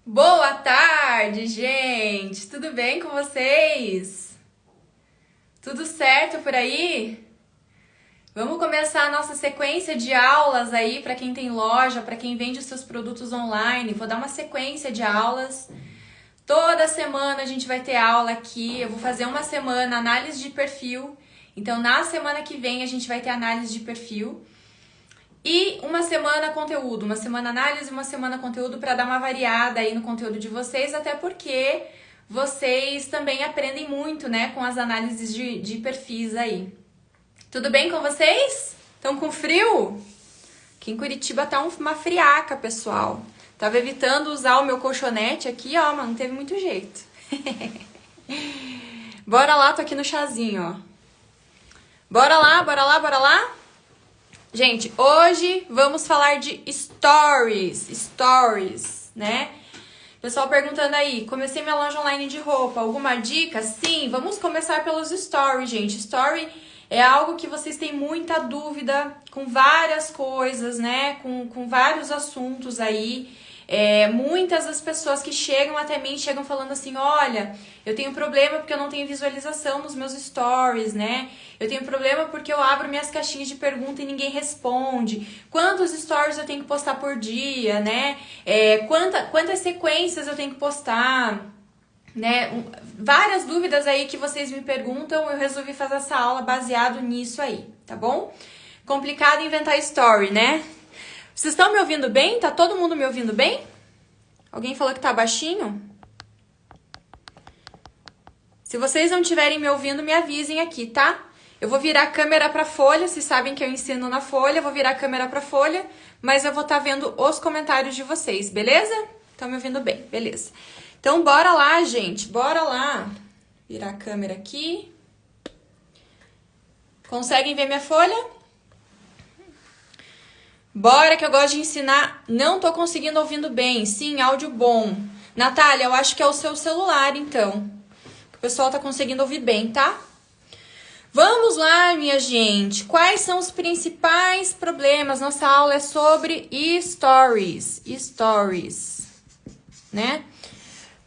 Boa tarde, gente! Tudo bem com vocês? Tudo certo por aí? Vamos começar a nossa sequência de aulas aí para quem tem loja, para quem vende os seus produtos online. Vou dar uma sequência de aulas. Toda semana a gente vai ter aula aqui. Eu vou fazer uma semana análise de perfil. Então, na semana que vem a gente vai ter análise de perfil. E uma semana conteúdo, uma semana análise, uma semana conteúdo para dar uma variada aí no conteúdo de vocês, até porque vocês também aprendem muito, né, com as análises de perfis aí. Tudo bem com vocês? Estão com frio? Aqui em Curitiba tá uma friaca, pessoal. Tava evitando usar o meu colchonete aqui, ó, mas não teve muito jeito. Bora lá, tô aqui no chazinho, ó. Bora lá, bora lá, bora lá? Gente, hoje vamos falar de stories, né? Pessoal perguntando aí, comecei minha loja online de roupa, alguma dica? Sim, vamos começar pelos stories, gente. Story é algo que vocês têm muita dúvida com várias coisas, né? Com vários assuntos aí. Muitas das pessoas que chegam até mim chegam falando assim, olha, eu tenho problema porque eu não tenho visualização nos meus stories, né? Eu tenho problema porque eu abro minhas caixinhas de pergunta e ninguém responde. Quantos stories eu tenho que postar por dia, né? Quantas sequências eu tenho que postar, né? Várias dúvidas aí que vocês me perguntam, eu resolvi fazer essa aula baseado nisso aí, tá bom? Complicado inventar story, né? Vocês estão me ouvindo bem? Tá todo mundo me ouvindo bem? Alguém falou que tá baixinho? Se vocês não estiverem me ouvindo, me avisem aqui, tá? Eu vou virar a câmera pra folha, vocês sabem que eu ensino na folha, eu vou virar a câmera pra folha, mas eu vou estar vendo os comentários de vocês, beleza? Estão me ouvindo bem, beleza. Então, bora lá, gente, bora lá. Virar a câmera aqui. Conseguem ver minha folha? Bora que eu gosto de ensinar. Não tô conseguindo ouvindo bem. Sim, áudio bom. Natália, eu acho que é o seu celular, então. O pessoal tá conseguindo ouvir bem, tá? Vamos lá, minha gente. Quais são os principais problemas? Nossa aula é sobre stories. Stories, né?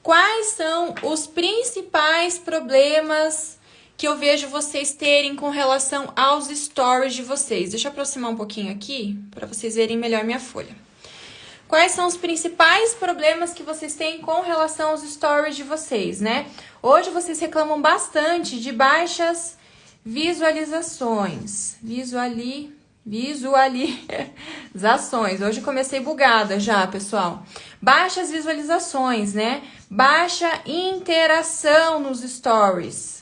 Quais são os principais problemas que eu vejo vocês terem com relação aos stories de vocês? Deixa eu aproximar um pouquinho aqui para vocês verem melhor minha folha. Quais são os principais problemas que vocês têm com relação aos stories de vocês, né? Hoje vocês reclamam bastante de baixas visualizações. Visualizações. Hoje comecei bugada já, pessoal. Baixas visualizações, né? Baixa interação nos stories.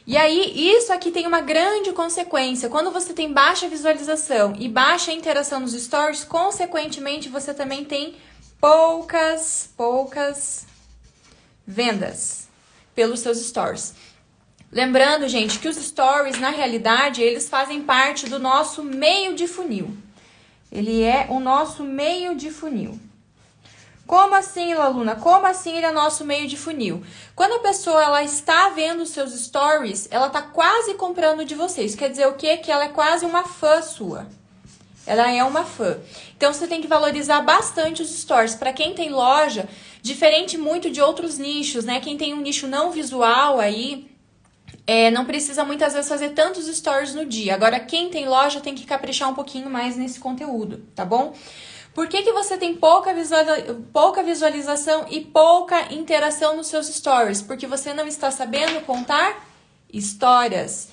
E aí, isso aqui tem uma grande consequência. Quando você tem baixa visualização e baixa interação nos stories, consequentemente, você também tem poucas vendas pelos seus stories. Lembrando, gente, que os stories, na realidade, eles fazem parte do nosso meio de funil. Ele é o nosso meio de funil. Como assim, Laluna? Como assim ele é nosso meio de funil? Quando a pessoa ela está vendo os seus stories, ela está quase comprando de vocês. Quer dizer o quê? Que ela é quase uma fã sua. Ela é uma fã. Então, você tem que valorizar bastante os stories. Para quem tem loja, diferente muito de outros nichos, né? Quem tem um nicho não visual aí, não precisa muitas vezes fazer tantos stories no dia. Agora, quem tem loja tem que caprichar um pouquinho mais nesse conteúdo, tá bom? Por que você tem pouca visualização e pouca interação nos seus stories? Porque você não está sabendo contar histórias.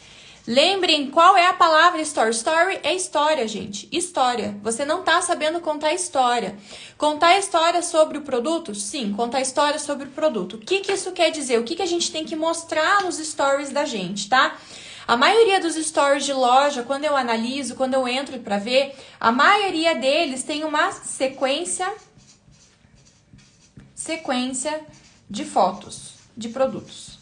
Lembrem qual é a palavra story. Story é história, gente. História. Você não está sabendo contar história. Contar história sobre o produto? Sim, contar história sobre o produto. O que isso quer dizer? O que a gente tem que mostrar nos stories da gente, tá? A maioria dos stories de loja, quando eu analiso, quando eu entro para ver, a maioria deles tem uma sequência de fotos de produtos.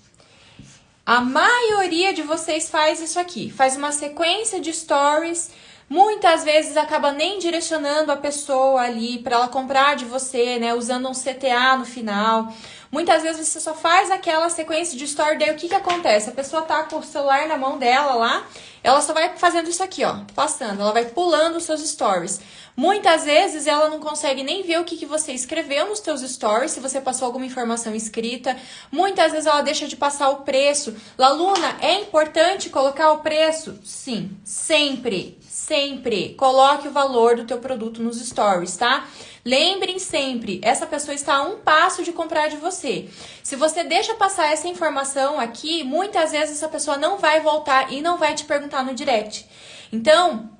A maioria de vocês faz isso aqui, faz uma sequência de stories Muitas vezes acaba nem direcionando a pessoa ali para ela comprar de você, né, usando um CTA no final. Muitas vezes você só faz aquela sequência de story, daí o que acontece? A pessoa tá com o celular na mão dela lá, ela só vai fazendo isso aqui, ó, passando, ela vai pulando os seus stories. Muitas vezes ela não consegue nem ver o que você escreveu nos seus stories, se você passou alguma informação escrita. Muitas vezes ela deixa de passar o preço. Laluna, é importante colocar o preço? Sim, sempre, sempre. Coloque o valor do teu produto nos stories, tá? Lembrem sempre, essa pessoa está a um passo de comprar de você. Se você deixa passar essa informação aqui, muitas vezes essa pessoa não vai voltar e não vai te perguntar no direct. Então,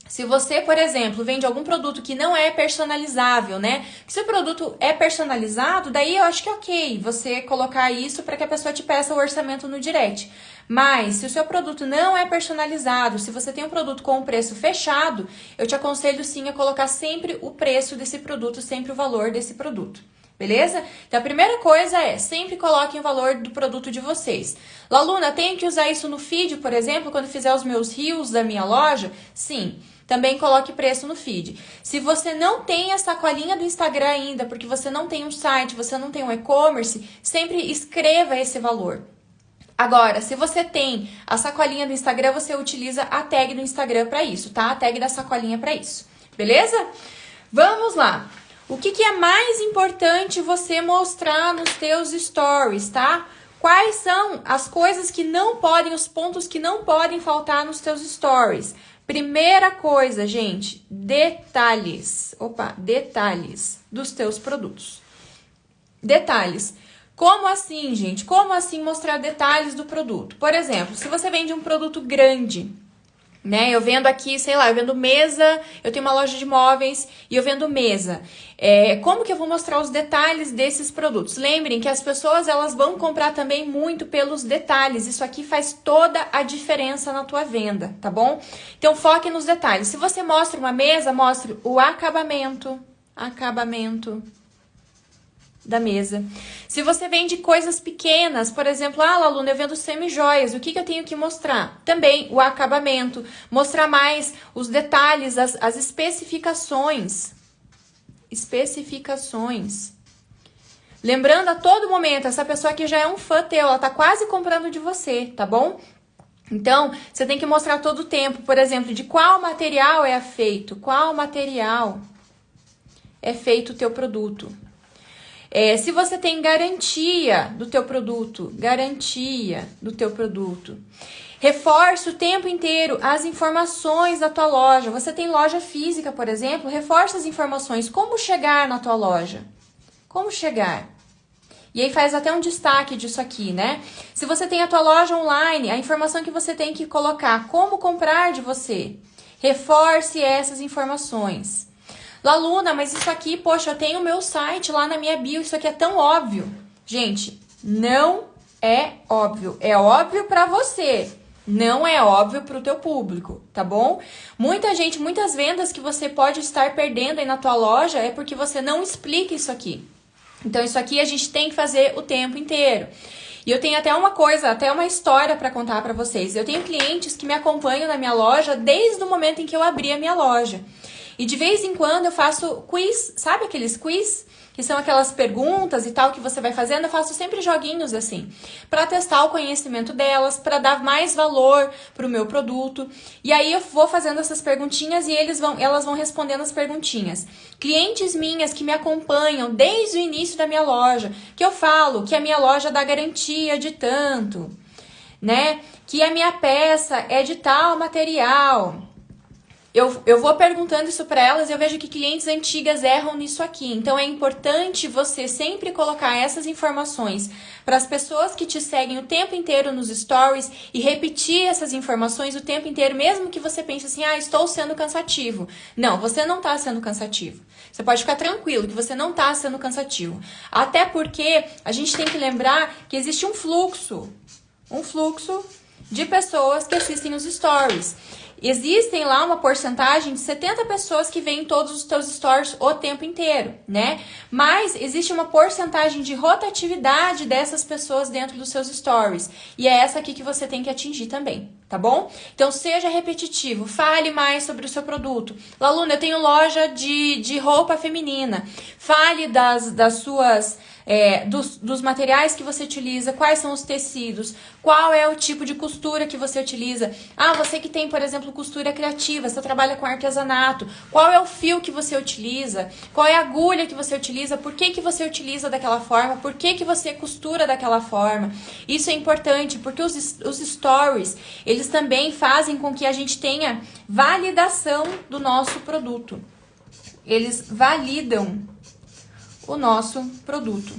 se você, por exemplo, vende algum produto que não é personalizável, né? Se o produto é personalizado, daí eu acho que é ok você colocar isso para que a pessoa te peça o orçamento no direct. Mas, se o seu produto não é personalizado, se você tem um produto com um preço fechado, eu te aconselho sim a colocar sempre o preço desse produto, sempre o valor desse produto. Beleza? Então, a primeira coisa é, sempre coloquem o valor do produto de vocês. Laluna, tenho que usar isso no feed, por exemplo, quando fizer os meus reels da minha loja? Sim. Também coloque preço no feed. Se você não tem a sacolinha do Instagram ainda, porque você não tem um site, você não tem um e-commerce, sempre escreva esse valor. Agora, se você tem a sacolinha do Instagram, você utiliza a tag do Instagram para isso, tá? A tag da sacolinha para isso. Beleza? Vamos lá. O que é mais importante você mostrar nos teus stories, tá? Quais são as coisas que não podem, os pontos que não podem faltar nos teus stories? Primeira coisa, gente, detalhes. Detalhes dos teus produtos. Detalhes. Como assim, gente? Como assim mostrar detalhes do produto? Por exemplo, se você vende um produto grande, né? Eu vendo aqui, sei lá, eu vendo mesa, eu tenho uma loja de móveis e eu vendo mesa. Como que eu vou mostrar os detalhes desses produtos? Lembrem que as pessoas, elas vão comprar também muito pelos detalhes. Isso aqui faz toda a diferença na tua venda, tá bom? Então, foque nos detalhes. Se você mostra uma mesa, mostre o acabamento da mesa. Se você vende coisas pequenas, por exemplo, Laluna, eu vendo semi-joias, o que eu tenho que mostrar? Também o acabamento, mostrar mais os detalhes, as especificações. Lembrando a todo momento, essa pessoa aqui já é um fã teu, ela tá quase comprando de você, tá bom? Então, você tem que mostrar todo o tempo, por exemplo, de qual material é feito, o teu produto. Se você tem garantia do teu produto, reforce o tempo inteiro as informações da tua loja. Você tem loja física, por exemplo, reforce as informações. Como chegar na tua loja? Como chegar? E aí faz até um destaque disso aqui, né? Se você tem a tua loja online, a informação que você tem que colocar, como comprar de você. Reforce essas informações. Laluna, mas isso aqui, poxa, eu tenho o meu site lá na minha bio, isso aqui é tão óbvio. Gente, não é óbvio. É óbvio pra você, não é óbvio pro teu público, tá bom? Muitas vendas que você pode estar perdendo aí na tua loja é porque você não explica isso aqui. Então, isso aqui a gente tem que fazer o tempo inteiro. E eu tenho até uma história para contar para vocês. Eu tenho clientes que me acompanham na minha loja desde o momento em que eu abri a minha loja. E de vez em quando eu faço quiz, sabe aqueles quiz? Que são aquelas perguntas e tal que você vai fazendo. Eu faço sempre joguinhos assim, para testar o conhecimento delas, para dar mais valor pro meu produto. E aí eu vou fazendo essas perguntinhas e elas vão respondendo as perguntinhas. Clientes minhas que me acompanham desde o início da minha loja, que eu falo que a minha loja dá garantia de tanto, né? Que a minha peça é de tal material. Eu vou perguntando isso para elas e eu vejo que clientes antigas erram nisso aqui. Então, é importante você sempre colocar essas informações para as pessoas que te seguem o tempo inteiro nos stories e repetir essas informações o tempo inteiro, mesmo que você pense assim, estou sendo cansativo. Não, você não está sendo cansativo. Você pode ficar tranquilo que você não está sendo cansativo. Até porque a gente tem que lembrar que existe um fluxo de pessoas que assistem os stories. Existem lá uma porcentagem de 70 pessoas que veem todos os teus stories o tempo inteiro, né? Mas existe uma porcentagem de rotatividade dessas pessoas dentro dos seus stories. E é essa aqui que você tem que atingir também, tá? tá bom? Então, seja repetitivo, fale mais sobre o seu produto. Laluna, eu tenho loja de roupa feminina. Fale das suas... dos materiais que você utiliza, quais são os tecidos, qual é o tipo de costura que você utiliza. Ah, você que tem, por exemplo, costura criativa, você trabalha com artesanato, qual é o fio que você utiliza, qual é a agulha que você utiliza, por que você utiliza daquela forma, por que você costura daquela forma. Isso é importante, porque os stories, eles também fazem com que a gente tenha validação do nosso produto. Eles validam o nosso produto.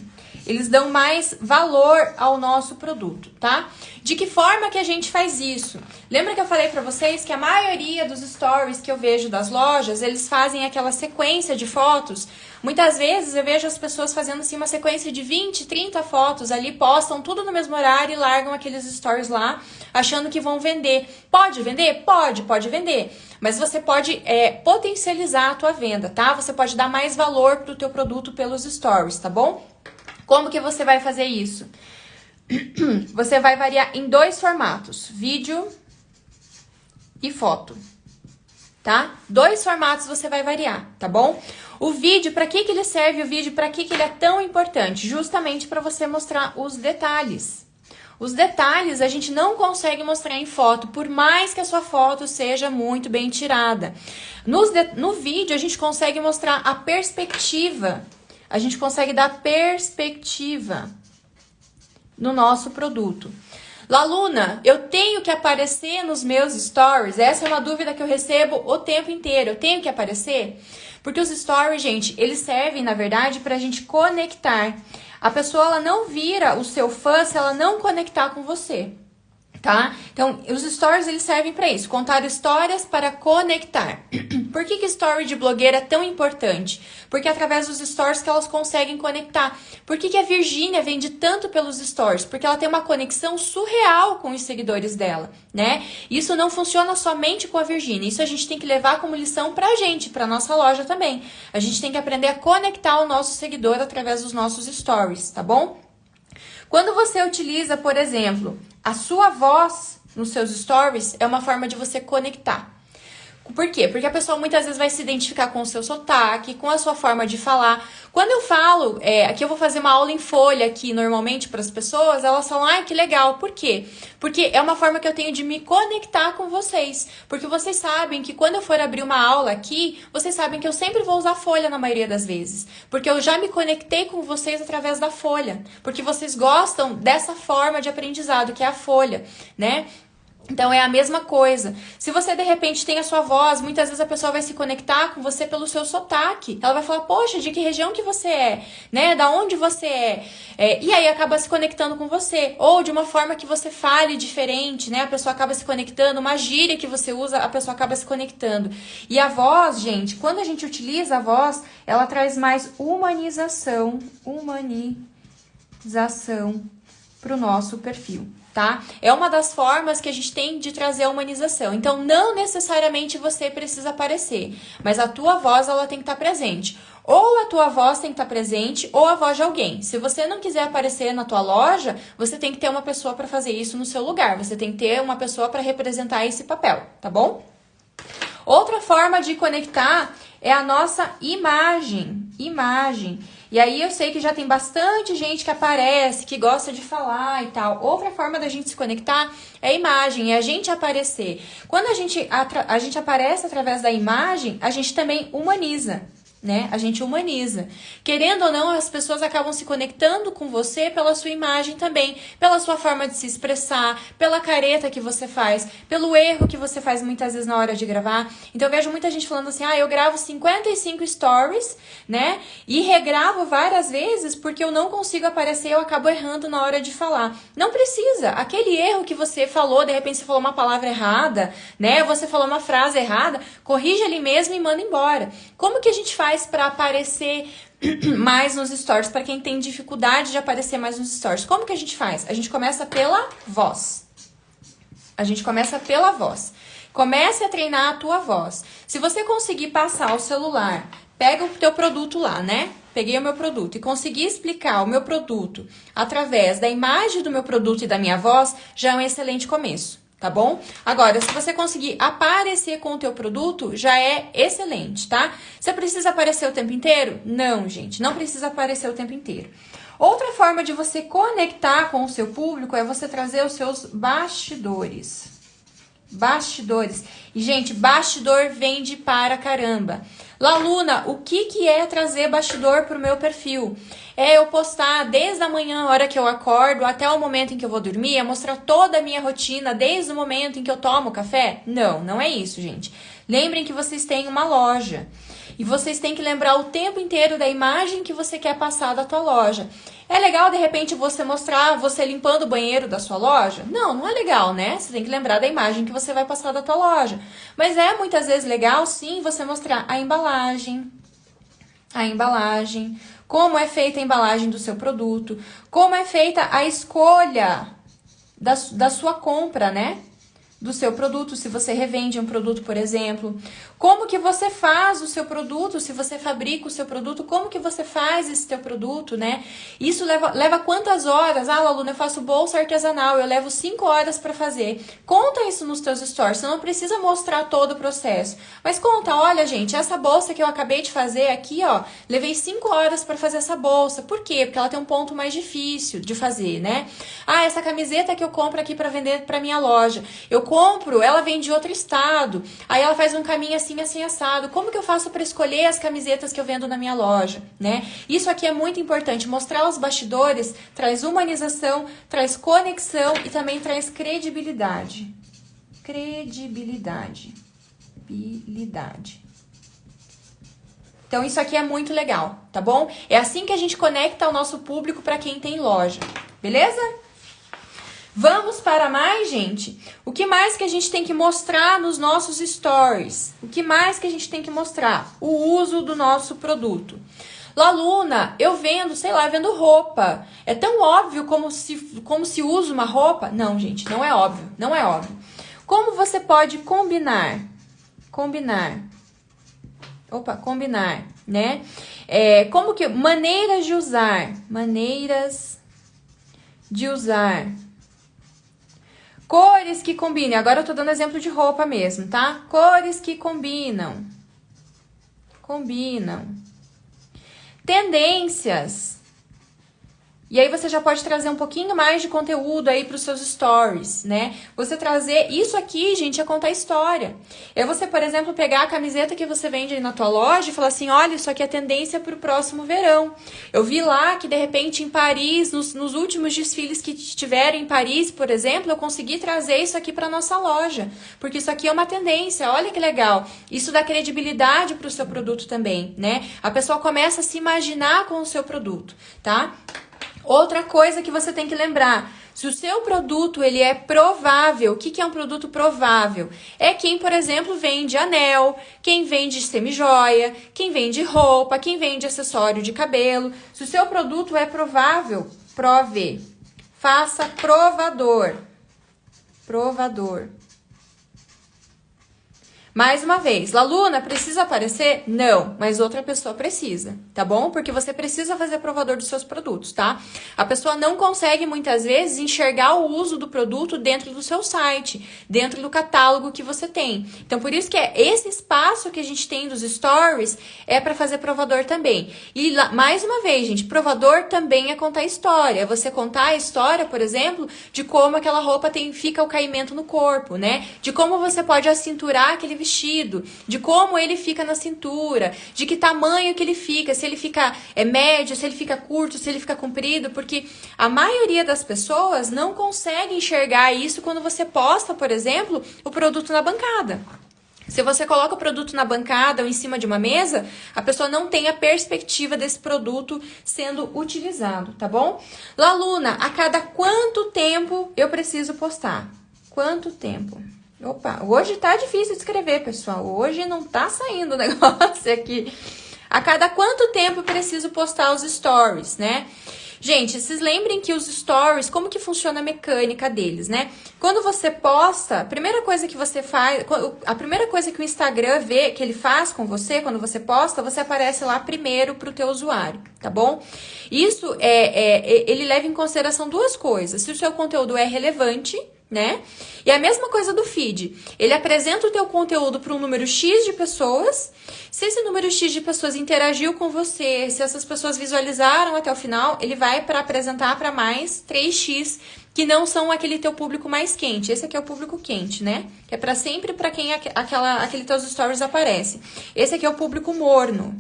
Eles dão mais valor ao nosso produto, tá? De que forma que a gente faz isso? Lembra que eu falei pra vocês que a maioria dos stories que eu vejo das lojas, eles fazem aquela sequência de fotos? Muitas vezes eu vejo as pessoas fazendo assim uma sequência de 20, 30 fotos ali, postam tudo no mesmo horário e largam aqueles stories lá, achando que vão vender. Pode vender? Pode vender. Mas você pode potencializar a tua venda, tá? Você pode dar mais valor pro teu produto pelos stories, tá bom? Como que você vai fazer isso? Você vai variar em 2 formatos, vídeo e foto, tá? 2 formatos você vai variar, tá bom? O vídeo, para que ele serve o vídeo? Para que ele é tão importante? Justamente para você mostrar os detalhes. Os detalhes a gente não consegue mostrar em foto, por mais que a sua foto seja muito bem tirada. No vídeo a gente consegue mostrar a perspectiva. A gente consegue dar perspectiva no nosso produto. Laluna, eu tenho que aparecer nos meus stories? Essa é uma dúvida que eu recebo o tempo inteiro. Eu tenho que aparecer? Porque os stories, gente, eles servem, na verdade, pra gente conectar. A pessoa, ela não vira o seu fã se ela não conectar com você, tá? Então, os stories, eles servem pra isso. Contar histórias para conectar. Por que story de blogueira é tão importante? Porque é através dos stories que elas conseguem conectar. Por que a Virgínia vende tanto pelos stories? Porque ela tem uma conexão surreal com os seguidores dela, né? Isso não funciona somente com a Virgínia. Isso a gente tem que levar como lição pra gente, pra nossa loja também. A gente tem que aprender a conectar o nosso seguidor através dos nossos stories, tá bom? Quando você utiliza, por exemplo, a sua voz nos seus stories, é uma forma de você conectar. Por quê? Porque a pessoa muitas vezes vai se identificar com o seu sotaque, com a sua forma de falar. Quando eu falo, aqui eu vou fazer uma aula em folha aqui normalmente para as pessoas, elas falam, ai, que legal. Por quê? Porque é uma forma que eu tenho de me conectar com vocês. Porque vocês sabem que quando eu for abrir uma aula aqui, vocês sabem que eu sempre vou usar folha na maioria das vezes. Porque eu já me conectei com vocês através da folha. Porque vocês gostam dessa forma de aprendizado, que é a folha, né? Então é a mesma coisa. Se você de repente tem a sua voz, muitas vezes a pessoa vai se conectar com você pelo seu sotaque. Ela vai falar, poxa, de que região que você é, né? Da onde você é? E aí acaba se conectando com você. Ou de uma forma que você fale diferente, né? A pessoa acaba se conectando. Uma gíria que você usa, a pessoa acaba se conectando. E a voz, gente, quando a gente utiliza a voz, ela traz mais humanização para o nosso perfil. Tá? É uma das formas que a gente tem de trazer a humanização. Então, não necessariamente você precisa aparecer, mas a tua voz, ela tem que estar presente. Ou a tua voz tem que estar presente, ou a voz de alguém. Se você não quiser aparecer na tua loja, você tem que ter uma pessoa para fazer isso no seu lugar. Você tem que ter uma pessoa para representar esse papel, tá bom? Outra forma de conectar é a nossa imagem. E aí eu sei que já tem bastante gente que aparece, que gosta de falar e tal. Outra forma da gente se conectar é a imagem, é a gente aparecer. Quando a gente aparece através da imagem, a gente também humaniza, né? A gente humaniza. Querendo ou não, as pessoas acabam se conectando com você pela sua imagem também, pela sua forma de se expressar, pela careta que você faz, pelo erro que você faz muitas vezes na hora de gravar. Então eu vejo muita gente falando assim, eu gravo 55 stories, né? E regravo várias vezes porque eu não consigo aparecer, eu acabo errando na hora de falar. Não precisa. Aquele erro que você falou, de repente você falou uma palavra errada, né? Você falou uma frase errada, corrige ali mesmo e manda embora. Como que a gente faz para aparecer mais nos stories, para quem tem dificuldade de aparecer mais nos stories? Como que a gente faz? A gente começa pela voz. Comece a treinar a tua voz. Se você conseguir passar o celular, pega o teu produto lá, né? Peguei o meu produto e consegui explicar o meu produto através da imagem do meu produto e da minha voz, já é um excelente começo. tá bom? Agora, se você conseguir aparecer com o teu produto, já é excelente, tá? Você precisa aparecer o tempo inteiro? Não, gente, não precisa aparecer o tempo inteiro. Outra forma de você conectar com o seu público é você trazer os seus bastidores. Bastidores. E, gente, bastidor vende para caramba. Laluna, o que é trazer bastidor para o meu perfil? É eu postar desde a manhã, a hora que eu acordo, até o momento em que eu vou dormir, é mostrar toda a minha rotina desde o momento em que eu tomo café? Não, não é isso, gente. Lembrem que vocês têm uma loja. E vocês têm que lembrar o tempo inteiro da imagem que você quer passar da tua loja. É legal, de repente, você mostrar você limpando o banheiro da sua loja? Não, não é legal, né? Você tem que lembrar da imagem que você vai passar da tua loja. Mas é muitas vezes legal, sim, você mostrar a embalagem, como é feita a embalagem do seu produto, como é feita a escolha da sua compra, né? Do seu produto, se você revende um produto, por exemplo. Como que você faz o seu produto, se você fabrica o seu produto, como que você faz esse teu produto, né? Isso leva quantas horas? Ah, Laluna, eu faço bolsa artesanal, eu levo 5 horas para fazer. Conta isso nos teus stories, você não precisa mostrar todo o processo. Mas conta, olha, gente, essa bolsa que eu acabei de fazer aqui, ó, levei 5 horas para fazer essa bolsa. Por quê? Porque ela tem um ponto mais difícil de fazer, né? Ah, essa camiseta que eu compro aqui para vender para minha loja, eu compro, ela vem de outro estado, aí ela faz um caminho assim, assim, assado. Como que eu faço para escolher as camisetas que eu vendo na minha loja, né? Isso aqui é muito importante, mostrar os bastidores traz humanização, traz conexão e também traz credibilidade. Credibilidade. Então, isso aqui é muito legal, tá bom? É assim que a gente conecta o nosso público para quem tem loja, beleza? Vamos para mais, gente? O que mais que a gente tem que mostrar nos nossos stories? O que mais que a gente tem que mostrar? O uso do nosso produto. Laluna, eu vendo, sei lá, vendo roupa. É tão óbvio como se usa uma roupa? Não, gente, não é óbvio, não é óbvio. Como você pode combinar, né? Como que, maneiras de usar. Cores que combinem. Agora eu tô dando exemplo de roupa mesmo, tá? Cores que combinam. Tendências. E aí você já pode trazer um pouquinho mais de conteúdo aí para os seus stories, né? Você trazer isso aqui, gente, é contar história. É você, por exemplo, pegar a camiseta que você vende aí na tua loja e falar assim, olha, isso aqui é tendência para o próximo verão. Eu vi lá que, de repente, em Paris, nos últimos desfiles que tiveram em Paris, por exemplo, eu consegui trazer isso aqui para nossa loja. Porque isso aqui é uma tendência, olha que legal. Isso dá credibilidade para o seu produto também, né? A pessoa começa a se imaginar com o seu produto, tá? Outra coisa que você tem que lembrar, se o seu produto ele é provável, o que é um produto provável? É quem, por exemplo, vende anel, quem vende semijoia, quem vende roupa, quem vende acessório de cabelo. Se o seu produto é provável, prove. Faça provador. Mais uma vez, Laluna, precisa aparecer? Não, mas outra pessoa precisa, tá bom? Porque você precisa fazer provador dos seus produtos, tá? A pessoa não consegue, muitas vezes, enxergar o uso do produto dentro do seu site, dentro do catálogo que você tem. Então, por isso que esse espaço que a gente tem dos stories é para fazer provador também. E, mais uma vez, gente, provador também é contar história. É você contar a história, por exemplo, de como aquela roupa fica o caimento no corpo, né? De como você pode acinturar aquele vestido, de como ele fica na cintura, de que tamanho que ele fica, se ele fica médio, se ele fica curto, se ele fica comprido, porque a maioria das pessoas não consegue enxergar isso quando você posta, por exemplo, o produto na bancada. Se você coloca o produto na bancada ou em cima de uma mesa, a pessoa não tem a perspectiva desse produto sendo utilizado, tá bom? Laluna, a cada quanto tempo eu preciso postar? Quanto tempo? Opa, hoje tá difícil de escrever, pessoal. Hoje não tá saindo o negócio aqui. A cada quanto tempo eu preciso postar os stories, né? Gente, vocês lembrem que os stories, como que funciona a mecânica deles, né? Quando você posta, a primeira coisa que você faz, a primeira coisa que o Instagram vê, que ele faz com você, quando você posta, você aparece lá primeiro pro teu usuário, tá bom? Isso ele leva em consideração duas coisas. Se o seu conteúdo é relevante, né? E a mesma coisa do feed. Ele apresenta o teu conteúdo para um número X de pessoas. Se esse número X de pessoas interagiu com você, se essas pessoas visualizaram até o final, ele vai para apresentar para mais 3x, que não são aquele teu público mais quente. Esse aqui é o público quente, né? Que é para sempre para quem aquele teus stories aparece. Esse aqui é o público morno,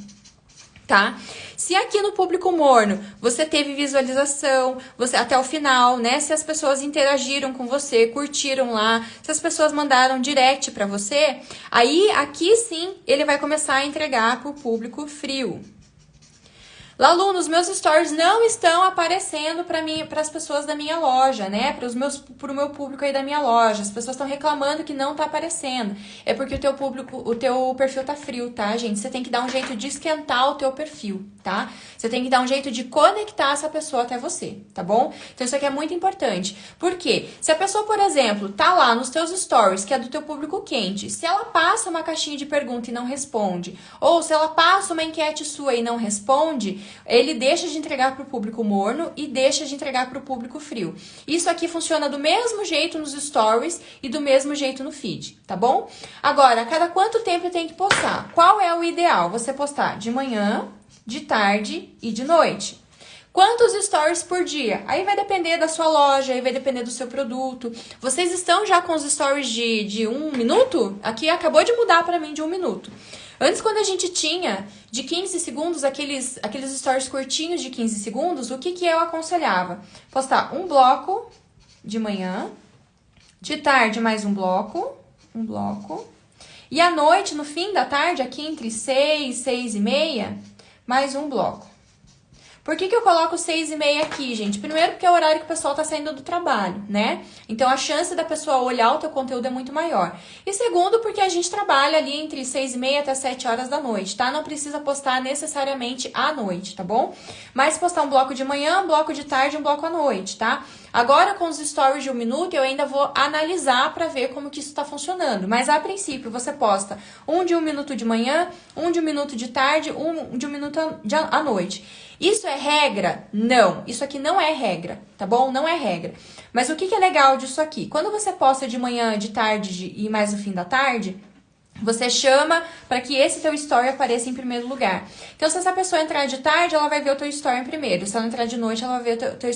tá? Se aqui no público morno você teve visualização, você até o final, né? Se as pessoas interagiram com você, curtiram lá, se as pessoas mandaram direct para você, aí aqui sim ele vai começar a entregar para o público frio. Lalu, nos meus stories não estão aparecendo para as pessoas da minha loja, né? Para o meu público aí da minha loja. As pessoas estão reclamando que não tá aparecendo. É porque o teu perfil tá frio, tá, gente? Você tem que dar um jeito de esquentar o teu perfil, tá? Você tem que dar um jeito de conectar essa pessoa até você, tá bom? Então isso aqui é muito importante. Por quê? Se a pessoa, por exemplo, tá lá nos teus stories, que é do teu público quente, se ela passa uma caixinha de pergunta e não responde, ou se ela passa uma enquete sua e não responde, ele deixa de entregar para o público morno e deixa de entregar para o público frio. Isso aqui funciona do mesmo jeito nos stories e do mesmo jeito no feed, tá bom? Agora, a cada quanto tempo tem que postar? Qual é o ideal? Você postar de manhã, de tarde e de noite. Quantos stories por dia? Aí vai depender da sua loja, aí vai depender do seu produto. Vocês estão já com os stories de 1 minuto? Aqui acabou de mudar para mim de 1 minuto. Antes, quando a gente tinha de 15 segundos, aqueles stories curtinhos de 15 segundos, o que eu aconselhava? Postar um bloco de manhã, de tarde mais um bloco, e à noite, no fim da tarde, aqui entre 6 e 6 e meia, mais um bloco. Por que eu coloco 6h30 aqui, gente? Primeiro, porque é o horário que o pessoal tá saindo do trabalho, né? Então, a chance da pessoa olhar o teu conteúdo é muito maior. E segundo, porque a gente trabalha ali entre 6h30 até 7 horas da noite, tá? Não precisa postar necessariamente à noite, tá bom? Mas postar um bloco de manhã, um bloco de tarde, um bloco à noite, tá? Agora, com os stories de 1 minuto, eu ainda vou analisar para ver como que isso está funcionando. Mas, a princípio, você posta um de 1 minuto de manhã, um de 1 minuto de tarde, um de 1 minuto à noite. Isso é regra? Não. Isso aqui não é regra, tá bom? Não é regra. Mas o que é legal disso aqui? Quando você posta de manhã, de tarde e mais no fim da tarde, você chama para que esse teu story apareça em primeiro lugar. Então, se essa pessoa entrar de tarde, ela vai ver o teu story em primeiro. Se ela entrar de noite, ela vai ver o teu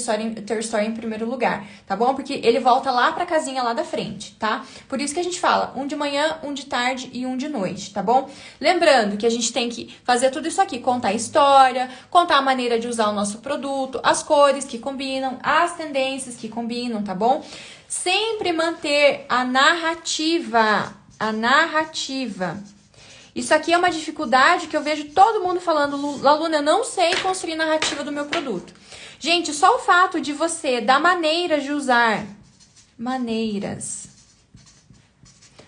story em primeiro lugar, tá bom? Porque ele volta lá pra casinha lá da frente, tá? Por isso que a gente fala um de manhã, um de tarde e um de noite, tá bom? Lembrando que a gente tem que fazer tudo isso aqui, contar a história, contar a maneira de usar o nosso produto, as cores que combinam, as tendências que combinam, tá bom? Sempre manter a narrativa. A narrativa. Isso aqui é uma dificuldade que eu vejo todo mundo falando, Laluna, eu não sei construir narrativa do meu produto. Gente, só o fato de você dar maneiras de usar,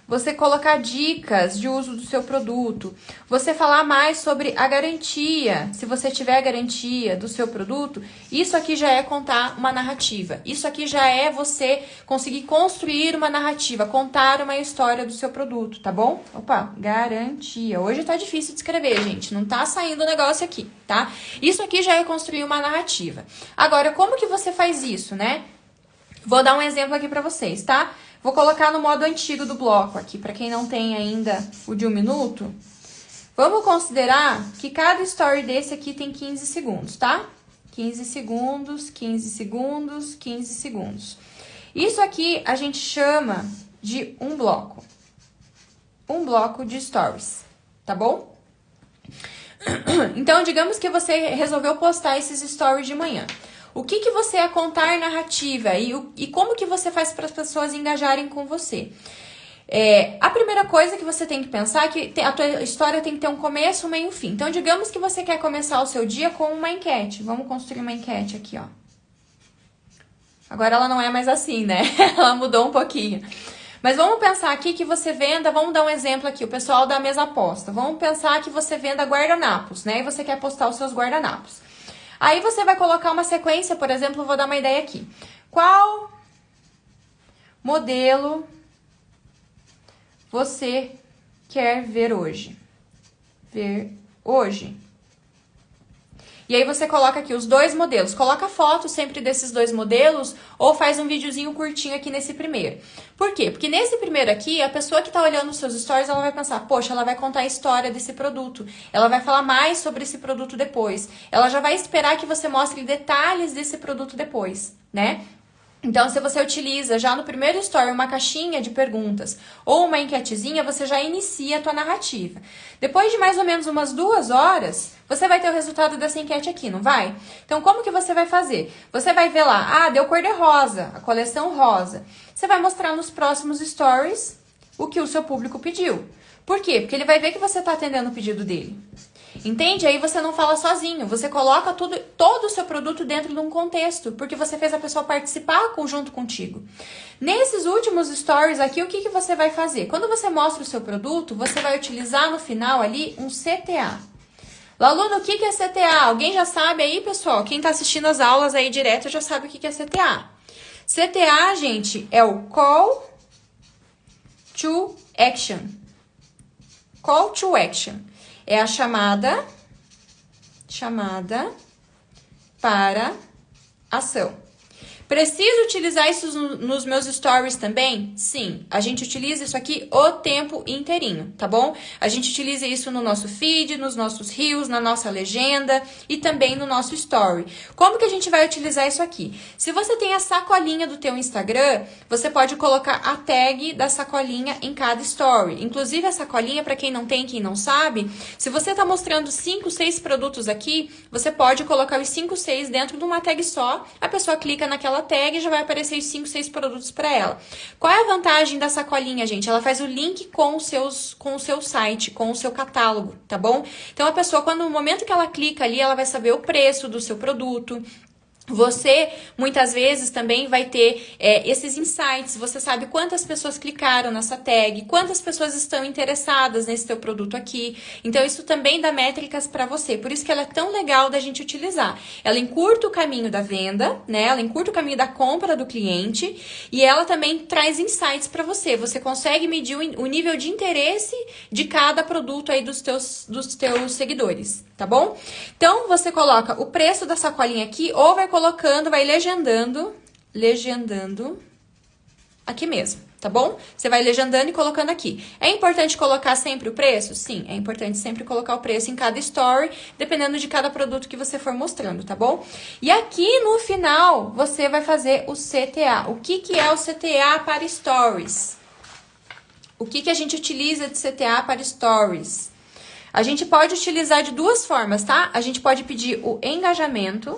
você colocar dicas de uso do seu produto, você falar mais sobre a garantia, se você tiver a garantia do seu produto, isso aqui já é contar uma narrativa. Isso aqui já é você conseguir construir uma narrativa, contar uma história do seu produto, tá bom? Opa, garantia. Hoje tá difícil de escrever, gente, não tá saindo o negócio aqui, tá? Isso aqui já é construir uma narrativa. Agora, como que você faz isso, né? Vou dar um exemplo aqui pra vocês, tá? Vou colocar no modo antigo do bloco aqui, para quem não tem ainda o de 1 minuto. Vamos considerar que cada story desse aqui tem 15 segundos, tá? 15 segundos, 15 segundos, 15 segundos. Isso aqui a gente chama de um bloco. Um bloco de stories, tá bom? Então, digamos que você resolveu postar esses stories de manhã. O que você é contar narrativa e como que você faz para as pessoas engajarem com você? A primeira coisa que você tem que pensar é que a tua história tem que ter um começo, um meio e um fim. Então, digamos que você quer começar o seu dia com uma enquete. Vamos construir uma enquete aqui, ó. Agora ela não é mais assim, né? Ela mudou um pouquinho. Mas vamos pensar aqui que você venda, vamos dar um exemplo aqui, o pessoal da mesa aposta. Vamos pensar que você venda guardanapos, né? E você quer postar os seus guardanapos. Aí você vai colocar uma sequência, por exemplo, vou dar uma ideia aqui. Qual modelo você quer ver hoje? E aí você coloca aqui os dois modelos. Coloca foto sempre desses dois modelos ou faz um videozinho curtinho aqui nesse primeiro. Por quê? Porque nesse primeiro aqui, a pessoa que está olhando os seus stories, ela vai pensar, poxa, ela vai contar a história desse produto. Ela vai falar mais sobre esse produto depois. Ela já vai esperar que você mostre detalhes desse produto depois, né? Então, se você utiliza já no primeiro story uma caixinha de perguntas ou uma enquetezinha, você já inicia a tua narrativa. Depois de mais ou menos umas 2 horas, você vai ter o resultado dessa enquete aqui, não vai? Então, como que você vai fazer? Você vai ver lá, deu cor de rosa, a coleção rosa. Você vai mostrar nos próximos stories o que o seu público pediu. Por quê? Porque ele vai ver que você está atendendo o pedido dele. Entende? Aí você não fala sozinho, você coloca todo o seu produto dentro de um contexto, porque você fez a pessoa participar junto contigo. Nesses últimos stories aqui, o que você vai fazer? Quando você mostra o seu produto, você vai utilizar no final ali um CTA. Laluno, o que é CTA? Alguém já sabe aí, pessoal? Quem está assistindo as aulas aí direto já sabe o que é CTA. CTA, gente, é o Call to Action. Call to Action. É a chamada para ação. Preciso utilizar isso nos meus stories também? Sim, a gente utiliza isso aqui o tempo inteirinho, tá bom? A gente utiliza isso no nosso feed, nos nossos reels, na nossa legenda e também no nosso story. Como que a gente vai utilizar isso aqui? Se você tem a sacolinha do teu Instagram, você pode colocar a tag da sacolinha em cada story. Inclusive a sacolinha, para quem não tem, quem não sabe, se você tá mostrando 5, 6 produtos aqui, você pode colocar os 5, 6 dentro de uma tag só, a pessoa clica naquela tag e já vai aparecer os 5, 6 produtos para ela. Qual é a vantagem da sacolinha, gente? Ela faz o link com o seu site, com o seu catálogo, tá bom? Então a pessoa, no momento que ela clica ali, ela vai saber o preço do seu produto. Você, muitas vezes, também vai ter esses insights. Você sabe quantas pessoas clicaram nessa tag, quantas pessoas estão interessadas nesse teu produto aqui. Então, isso também dá métricas para você. Por isso que ela é tão legal da gente utilizar. Ela encurta o caminho da venda, né? Ela encurta o caminho da compra do cliente e ela também traz insights para você. Você consegue medir o nível de interesse de cada produto aí dos teus seguidores, tá bom? Então, você coloca o preço da sacolinha aqui ou vai colocando, vai legendando aqui mesmo, tá bom? Você vai legendando e colocando aqui. É importante colocar sempre o preço? Sim, é importante sempre colocar o preço em cada story, dependendo de cada produto que você for mostrando, tá bom? E aqui no final, você vai fazer o CTA. O que é o CTA para stories? O que a gente utiliza de CTA para stories? A gente pode utilizar de 2 formas, tá? A gente pode pedir o engajamento,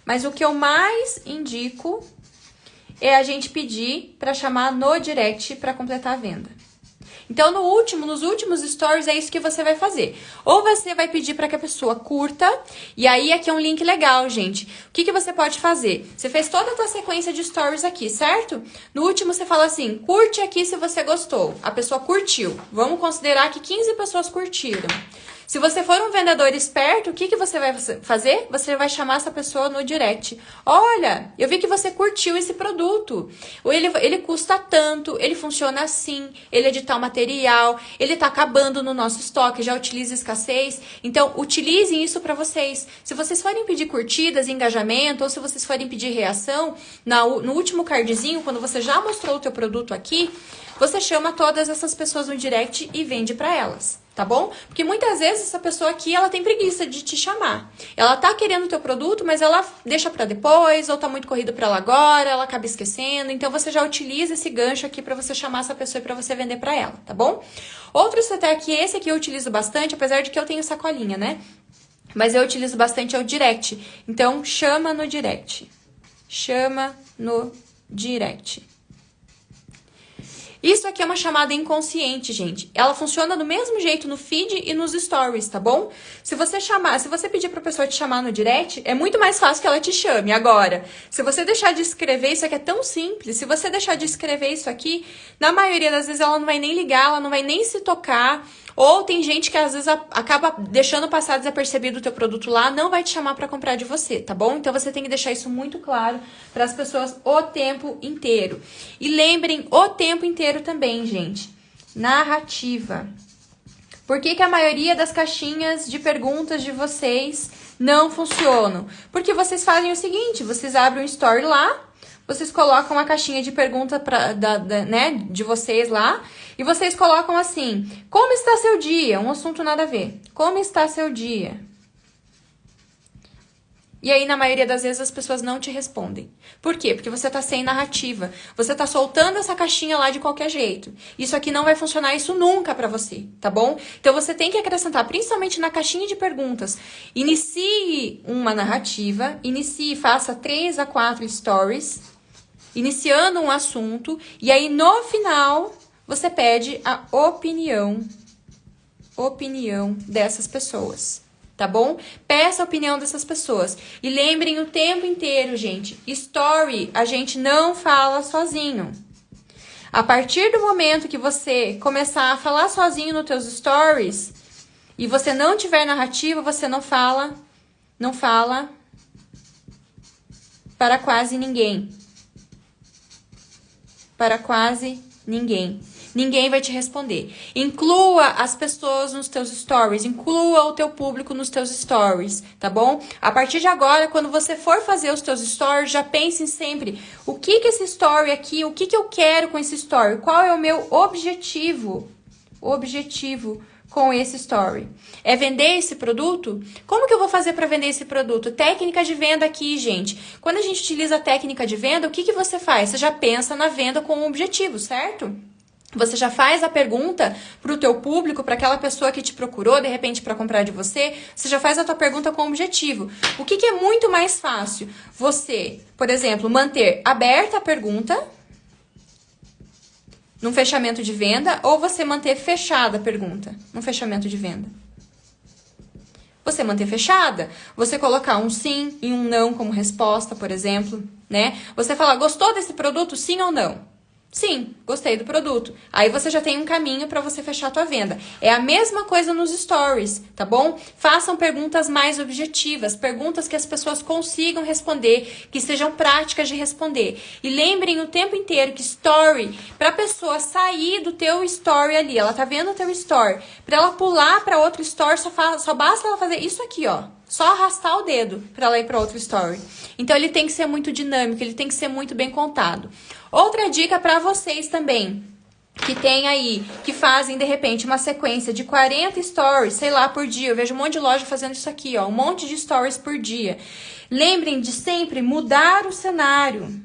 mas o que eu mais indico é a gente pedir para chamar no direct para completar a venda. Então, nos últimos stories é isso que você vai fazer. Ou você vai pedir para que a pessoa curta, e aí aqui é um link legal, gente. O que você pode fazer? Você fez toda a tua sequência de stories aqui, certo? No último você fala assim, curte aqui se você gostou. A pessoa curtiu. Vamos considerar que 15 pessoas curtiram. Se você for um vendedor esperto, o que você vai fazer? Você vai chamar essa pessoa no direct. Olha, eu vi que você curtiu esse produto. Ele custa tanto, ele funciona assim, ele é de tal material, ele tá acabando no nosso estoque, já utiliza escassez. Então, utilizem isso para vocês. Se vocês forem pedir curtidas, engajamento, ou se vocês forem pedir reação, no último cardzinho, quando você já mostrou o teu produto aqui, você chama todas essas pessoas no direct e vende para elas. Tá bom? Porque muitas vezes essa pessoa aqui, ela tem preguiça de te chamar. Ela tá querendo o teu produto, mas ela deixa para depois, ou tá muito corrido para ela agora, ela acaba esquecendo. Então, você já utiliza esse gancho aqui para você chamar essa pessoa e para você vender para ela, tá bom? Outro CTA que esse aqui eu utilizo bastante, apesar de que eu tenho sacolinha, né? Mas eu utilizo bastante é o direct. Então, chama no direct. Chama no direct. Isso aqui é uma chamada inconsciente, gente. Ela funciona do mesmo jeito no feed e nos stories, tá bom? Se você pedir pra pessoa te chamar no direct, é muito mais fácil que ela te chame. Agora, se você deixar de escrever, isso aqui é tão simples. Se você deixar de escrever isso aqui, na maioria das vezes ela não vai nem ligar, ela não vai nem se tocar. Ou tem gente que às vezes acaba deixando passar desapercebido o teu produto lá, não vai te chamar para comprar de você, tá bom? Então você tem que deixar isso muito claro para as pessoas o tempo inteiro. E lembrem o tempo inteiro também, gente, narrativa. Por que que a maioria das caixinhas de perguntas de vocês não funcionam? Porque vocês fazem o seguinte, vocês abrem um story lá, vocês colocam a caixinha de pergunta né, de vocês lá, e vocês colocam assim, como está seu dia? Um assunto nada a ver. Como está seu dia? E aí, na maioria das vezes, as pessoas não te respondem. Por quê? Porque você tá sem narrativa. Você tá soltando essa caixinha lá de qualquer jeito. Isso aqui não vai funcionar, isso nunca pra você, tá bom? Então, você tem que acrescentar, principalmente na caixinha de perguntas. Inicie uma narrativa, faça 3 a 4 stories, iniciando um assunto. E aí, no final, você pede a opinião dessas pessoas. Tá bom? Peça a opinião dessas pessoas. E lembrem o tempo inteiro, gente, story a gente não fala sozinho. A partir do momento que você começar a falar sozinho nos teus stories e você não tiver narrativa, você não fala para quase ninguém. Para quase ninguém. Ninguém vai te responder. Inclua as pessoas nos teus stories. Inclua o teu público nos teus stories, tá bom? A partir de agora, quando você for fazer os teus stories, já pensem sempre o que esse story aqui, o que eu quero com esse story? Qual é o meu objetivo? Com esse story. É vender esse produto? Como que eu vou fazer para vender esse produto? Técnica de venda aqui, gente. Quando a gente utiliza a técnica de venda, o que você faz? Você já pensa na venda com um objetivo, certo? Você já faz a pergunta para o teu público, para aquela pessoa que te procurou, de repente, para comprar de você. Você já faz a tua pergunta com objetivo. O que é muito mais fácil? Você, por exemplo, manter aberta a pergunta num fechamento de venda ou você manter fechada a pergunta num fechamento de venda? Você manter fechada, você colocar um sim e um não como resposta, por exemplo, né? Você falar, gostou desse produto, sim ou não? Sim, gostei do produto. Aí você já tem um caminho para você fechar a tua venda. É a mesma coisa nos stories, tá bom? Façam perguntas mais objetivas, perguntas que as pessoas consigam responder, que sejam práticas de responder. E lembrem o tempo inteiro que story, para a pessoa sair do teu story ali, ela tá vendo o teu story, para ela pular para outro story, só basta ela fazer isso aqui, ó. Só arrastar o dedo para ela ir para outro story. Então, ele tem que ser muito dinâmico, ele tem que ser muito bem contado. Outra dica para vocês também, que tem aí, que fazem, de repente, uma sequência de 40 stories, sei lá, por dia. Eu vejo um monte de loja fazendo isso aqui, ó, um monte de stories por dia. Lembrem de sempre mudar o cenário.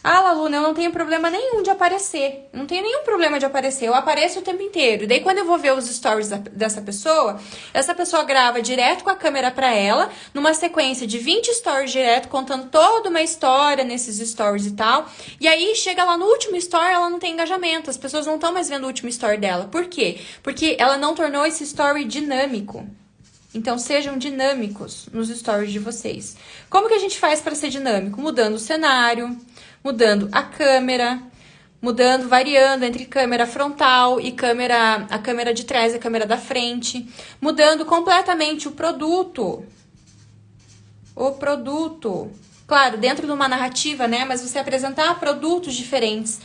Ah, Laluna, eu não tenho problema nenhum de aparecer. Não tenho nenhum problema de aparecer. Eu apareço o tempo inteiro. Daí, quando eu vou ver os stories dessa pessoa, essa pessoa grava direto com a câmera pra ela, numa sequência de 20 stories direto, contando toda uma história nesses stories e tal. E aí, chega lá no último story, ela não tem engajamento. As pessoas não estão mais vendo o último story dela. Por quê? Porque ela não tornou esse story dinâmico. Então, sejam dinâmicos nos stories de vocês. Como que a gente faz para ser dinâmico? Mudando o cenário, mudando a câmera, variando entre câmera frontal e a câmera de trás e a câmera da frente, mudando completamente o produto. Claro, dentro de uma narrativa, né? Mas você apresentar produtos diferentes.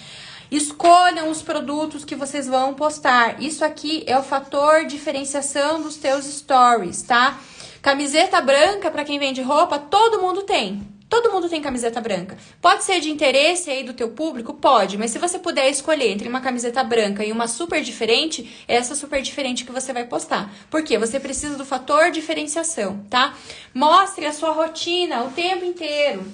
Escolham os produtos que vocês vão postar. Isso aqui é o fator diferenciação dos teus stories, tá? Camiseta branca, para quem vende roupa, todo mundo tem. Todo mundo tem camiseta branca. Pode ser de interesse aí do teu público? Pode, mas se você puder escolher entre uma camiseta branca e uma super diferente, é essa super diferente que você vai postar. Por quê? Você precisa do fator diferenciação, tá? Mostre a sua rotina o tempo inteiro.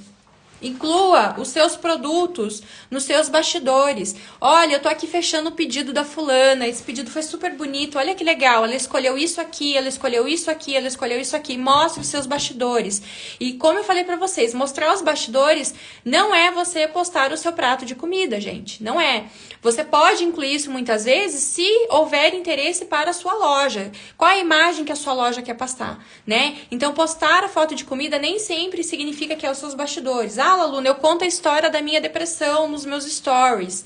Inclua os seus produtos nos seus bastidores. Olha, eu tô aqui fechando o pedido da fulana, esse pedido foi super bonito, olha que legal, ela escolheu isso aqui, ela escolheu isso aqui, ela escolheu isso aqui. Mostre os seus bastidores. E como eu falei pra vocês, mostrar os bastidores não é você postar o seu prato de comida, gente, não é. Você pode incluir isso muitas vezes se houver interesse para a sua loja. Qual a imagem que a sua loja quer passar, né? Então, postar a foto de comida nem sempre significa que é os seus bastidores. Ah, Laluna, eu conto a história da minha depressão nos meus stories.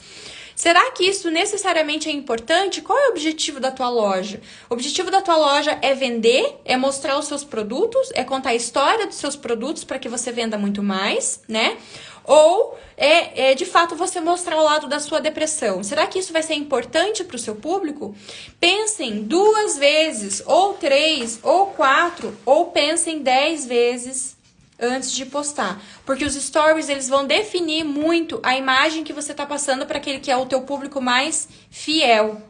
Será que isso necessariamente é importante? Qual é o objetivo da tua loja? O objetivo da tua loja é vender, é mostrar os seus produtos, é contar a história dos seus produtos para que você venda muito mais, né? Ou é de fato você mostrar o lado da sua depressão? Será que isso vai ser importante para o seu público? Pensem 2 vezes, ou 3, ou 4, ou pensem 10 vezes antes de postar. Porque os stories, eles vão definir muito a imagem que você está passando para aquele que é o teu público mais fiel,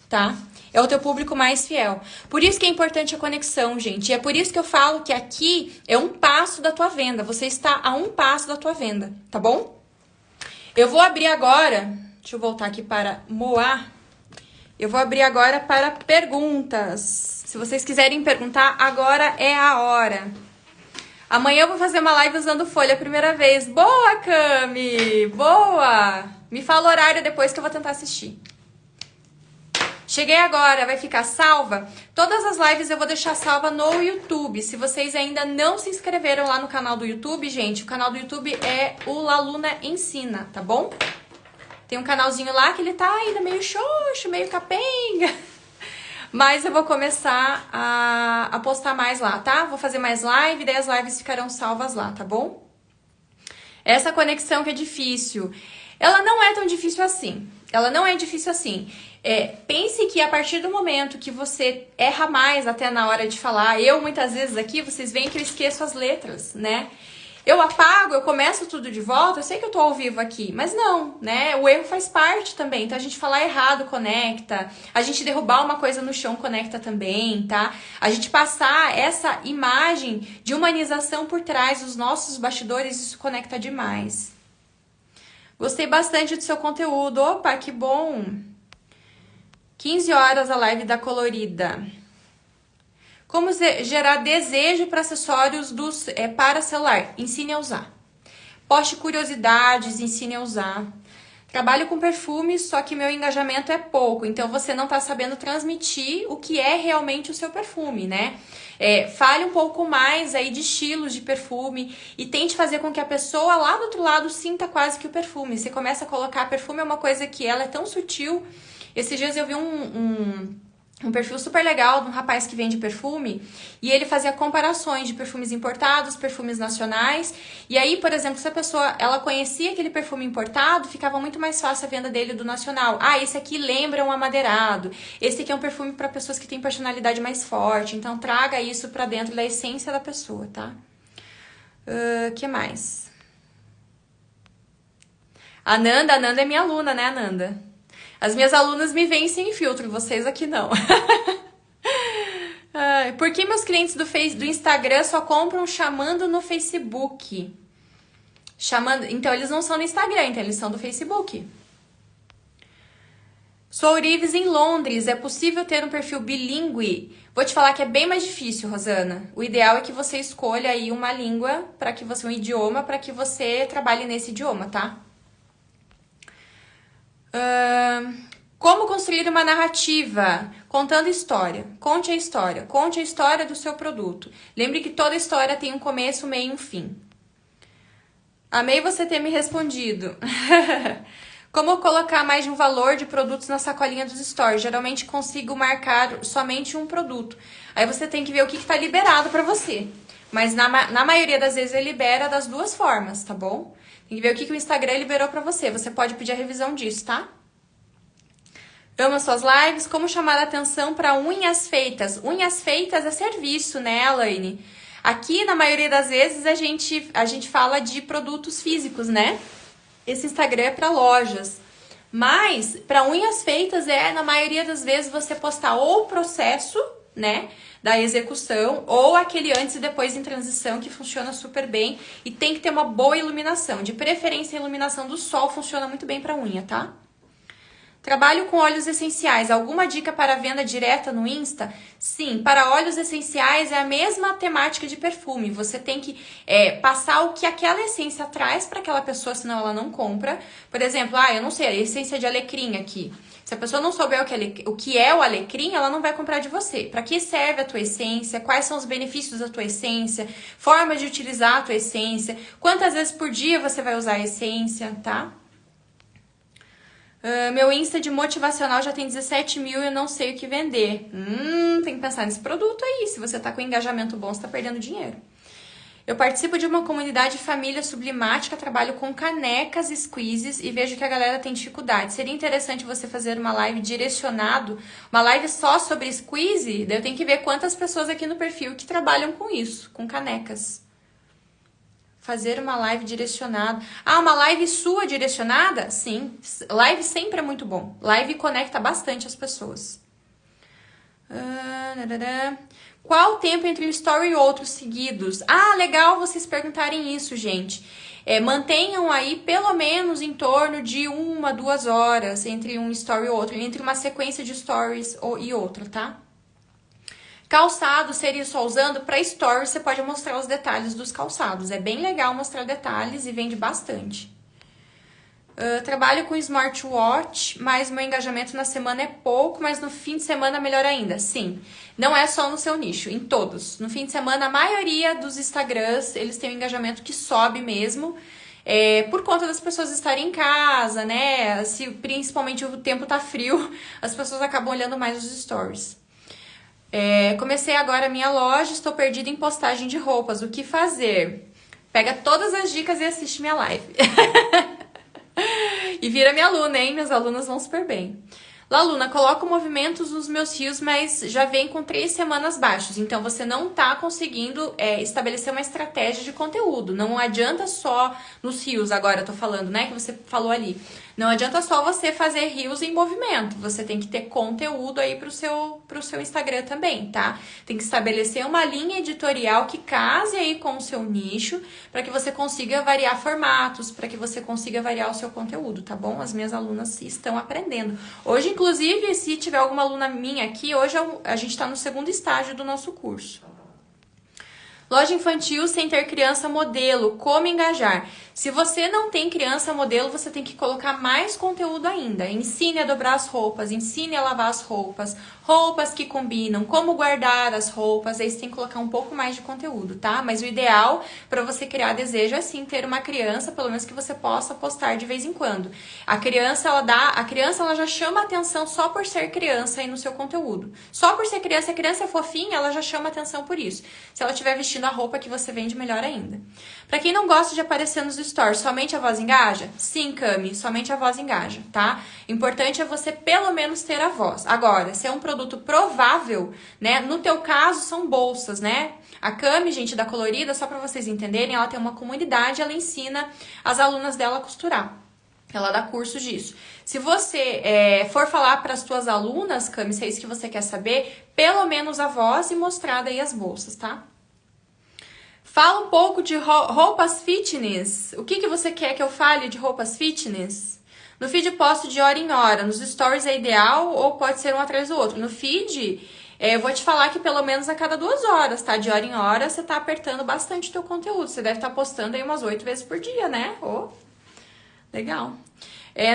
tá? É o teu público mais fiel. Por isso que é importante a conexão, gente. E é por isso que eu falo que aqui é um passo da tua venda. Você está a um passo da tua venda, tá bom? Eu vou abrir agora, deixa eu voltar aqui para Moá. Eu vou abrir agora para perguntas. Se vocês quiserem perguntar, agora é a hora. Amanhã eu vou fazer uma live usando folha a primeira vez. Boa, Cami! Boa! Me fala o horário depois que eu vou tentar assistir. Cheguei agora, vai ficar salva? Todas as lives eu vou deixar salva no YouTube. Se vocês ainda não se inscreveram lá no canal do YouTube, gente, o canal do YouTube é o Laluna Ensina, tá bom? Tem um canalzinho lá que ele tá ainda meio xoxo, meio capenga. Mas eu vou começar a postar mais lá, tá? Vou fazer mais live, daí as lives ficarão salvas lá, tá bom? Essa conexão que é difícil, ela não é tão difícil assim. Ela não é difícil assim. Pense que a partir do momento que você erra mais até na hora de falar, eu muitas vezes aqui, vocês veem que eu esqueço as letras, né? Eu apago, eu começo tudo de volta, eu sei que eu tô ao vivo aqui, mas não, né? O erro faz parte também, então a gente falar errado conecta, a gente derrubar uma coisa no chão conecta também, tá? A gente passar essa imagem de humanização por trás dos nossos bastidores, isso conecta demais. Gostei bastante do seu conteúdo, opa, que bom! 15 horas a live da Colorida. Como gerar desejo para acessórios para celular? Ensine a usar. Poste curiosidades, ensine a usar. Trabalho com perfumes, só que meu engajamento é pouco. Então, você não está sabendo transmitir o que é realmente o seu perfume, né? Fale um pouco mais aí de estilos de perfume e tente fazer com que a pessoa lá do outro lado sinta quase que o perfume. Você começa a colocar perfume, é uma coisa que ela é tão sutil. Esses dias eu vi um perfil super legal de um rapaz que vende perfume e ele fazia comparações de perfumes importados, perfumes nacionais. E aí, por exemplo, se a pessoa ela conhecia aquele perfume importado, ficava muito mais fácil a venda dele do nacional. Ah, esse aqui lembra um amadeirado. Esse aqui é um perfume para pessoas que têm personalidade mais forte. Então, traga isso para dentro da essência da pessoa, tá? Que mais? A Nanda é minha aluna, né, Ananda? As minhas alunas me veem sem filtro, vocês aqui não. Por que meus clientes do Instagram só compram chamando no Facebook? Então, eles não são no Instagram, então eles são do Facebook. Sou Ourives em Londres, é possível ter um perfil bilíngue? Vou te falar que é bem mais difícil, Rosana. O ideal é que você escolha aí uma língua, um idioma, para que você trabalhe nesse idioma, tá? Como construir uma narrativa? Contando história. Conte a história do seu produto. Lembre que toda história tem um começo, meio e um fim. Amei você ter me respondido. Como colocar mais de um valor de produtos na sacolinha dos stories? Geralmente consigo marcar somente um produto. Aí você tem que ver o que está liberado para você. Mas na maioria das vezes ele libera das duas formas, tá bom? Tem que ver o que o Instagram liberou pra você. Você pode pedir a revisão disso, tá? Amo as suas lives. Como chamar a atenção para unhas feitas? Unhas feitas é serviço, né, Elaine? Aqui, na maioria das vezes, a gente fala de produtos físicos, né? Esse Instagram é para lojas. Mas, para unhas feitas, na maioria das vezes, você postar ou o processo, né, da execução, ou aquele antes e depois em transição, que funciona super bem. E tem que ter uma boa iluminação. De preferência, a iluminação do sol funciona muito bem para unha, tá? Trabalho com óleos essenciais. Alguma dica para venda direta no Insta? Sim, para óleos essenciais é a mesma temática de perfume. Você tem que passar o que aquela essência traz para aquela pessoa, senão ela não compra. Por exemplo, eu não sei, a essência de alecrim aqui. Se a pessoa não souber o que é o alecrim, ela não vai comprar de você. Para que serve a tua essência? Quais são os benefícios da tua essência? Forma de utilizar a tua essência? Quantas vezes por dia você vai usar a essência, tá? Meu Insta de motivacional já tem 17 mil e eu não sei o que vender. Tem que pensar nesse produto aí. Se você tá com engajamento bom, você tá perdendo dinheiro. Eu participo de uma comunidade família sublimática, trabalho com canecas, squeezes e vejo que a galera tem dificuldade. Seria interessante você fazer uma live direcionado, uma live só sobre squeeze? Daí eu tenho que ver quantas pessoas aqui no perfil que trabalham com isso, com canecas. Fazer uma live direcionada. Ah, uma live sua direcionada? Sim. Live sempre é muito bom. Live conecta bastante as pessoas. Qual o tempo entre um story e outro seguidos? Ah, legal vocês perguntarem isso, gente. Mantenham aí pelo menos em torno de 1, 2 horas entre um story e outro, entre uma sequência de stories e outra, tá? Calçado seria só usando para stories, você pode mostrar os detalhes dos calçados. É bem legal mostrar detalhes e vende bastante. Trabalho com smartwatch, mas meu engajamento na semana é pouco, mas no fim de semana melhor ainda. Sim, não é só no seu nicho, em todos. No fim de semana, a maioria dos Instagrams, eles têm um engajamento que sobe mesmo, por conta das pessoas estarem em casa, né? Se principalmente o tempo tá frio, as pessoas acabam olhando mais os stories. Comecei agora a minha loja, estou perdida em postagem de roupas. O que fazer? Pega todas as dicas e assiste minha live. E vira minha aluna, hein? Minhas alunas vão super bem. Laluna, coloco movimentos nos meus rios, mas já vem com 3 semanas baixos. Então, você não tá conseguindo estabelecer uma estratégia de conteúdo. Não adianta só nos rios, agora eu tô falando, né? Que você falou ali. Não adianta só você fazer rios em movimento. Você tem que ter conteúdo aí pro seu Instagram também, tá? Tem que estabelecer uma linha editorial que case aí com o seu nicho, para que você consiga variar formatos, para que você consiga variar o seu conteúdo, tá bom? As minhas alunas estão aprendendo. Hoje, inclusive, se tiver alguma aluna minha aqui, hoje a gente tá no 2º estágio do nosso curso. Loja infantil sem ter criança modelo, como engajar? Se você não tem criança modelo, você tem que colocar mais conteúdo ainda. Ensine a dobrar as roupas, ensine a lavar as roupas, roupas que combinam, como guardar as roupas, aí você tem que colocar um pouco mais de conteúdo, tá? Mas o ideal para você criar desejo é sim ter uma criança, pelo menos que você possa postar de vez em quando. A criança ela já chama atenção só por ser criança aí no seu conteúdo. Só por ser criança, a criança é fofinha, ela já chama atenção por isso. Se ela estiver vestindo a roupa que você vende, melhor ainda. Para quem não gosta de aparecer nos stories, somente a voz engaja? Sim, Cami, somente a voz engaja, tá? Importante é você pelo menos ter a voz. Agora, se é um produto provável, né? No teu caso, são bolsas, né? A Cami, gente, da Colorida, só para vocês entenderem, ela tem uma comunidade, ela ensina as alunas dela a costurar. Ela dá curso disso. Se você for falar para as tuas alunas, Cami, se é isso que você quer saber, pelo menos a voz e mostrar daí as bolsas, tá? Fala um pouco de roupas fitness. O que você quer que eu fale de roupas fitness? No feed posto de hora em hora. Nos stories é ideal ou pode ser um atrás do outro? No feed, eu vou te falar que pelo menos a cada 2 horas, tá? De hora em hora, você tá apertando bastante o teu conteúdo. Você deve estar postando aí umas 8 vezes por dia, né? Legal.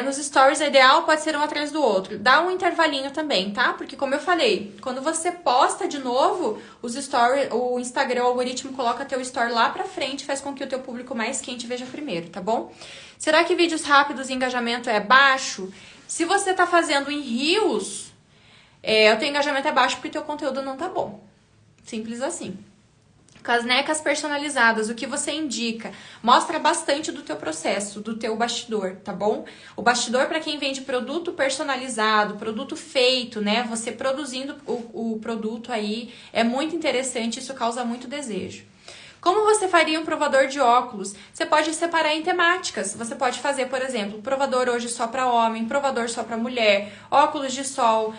Nos stories é ideal, pode ser um atrás do outro. Dá um intervalinho também, tá? Porque como eu falei, quando você posta de novo, os stories, o Instagram, o algoritmo coloca teu story lá pra frente, faz com que o teu público mais quente veja primeiro, tá bom? Será que vídeos rápidos e engajamento é baixo? Se você tá fazendo em Reels, o teu engajamento é baixo porque o teu conteúdo não tá bom. Simples assim. Canecas personalizadas, o que você indica? Mostra bastante do teu processo, do teu bastidor, tá bom? O bastidor para quem vende produto personalizado, produto feito, né? Você produzindo o produto aí é muito interessante, isso causa muito desejo. Como você faria um provador de óculos? Você pode separar em temáticas. Você pode fazer, por exemplo, provador hoje só para homem, provador só para mulher, óculos de sol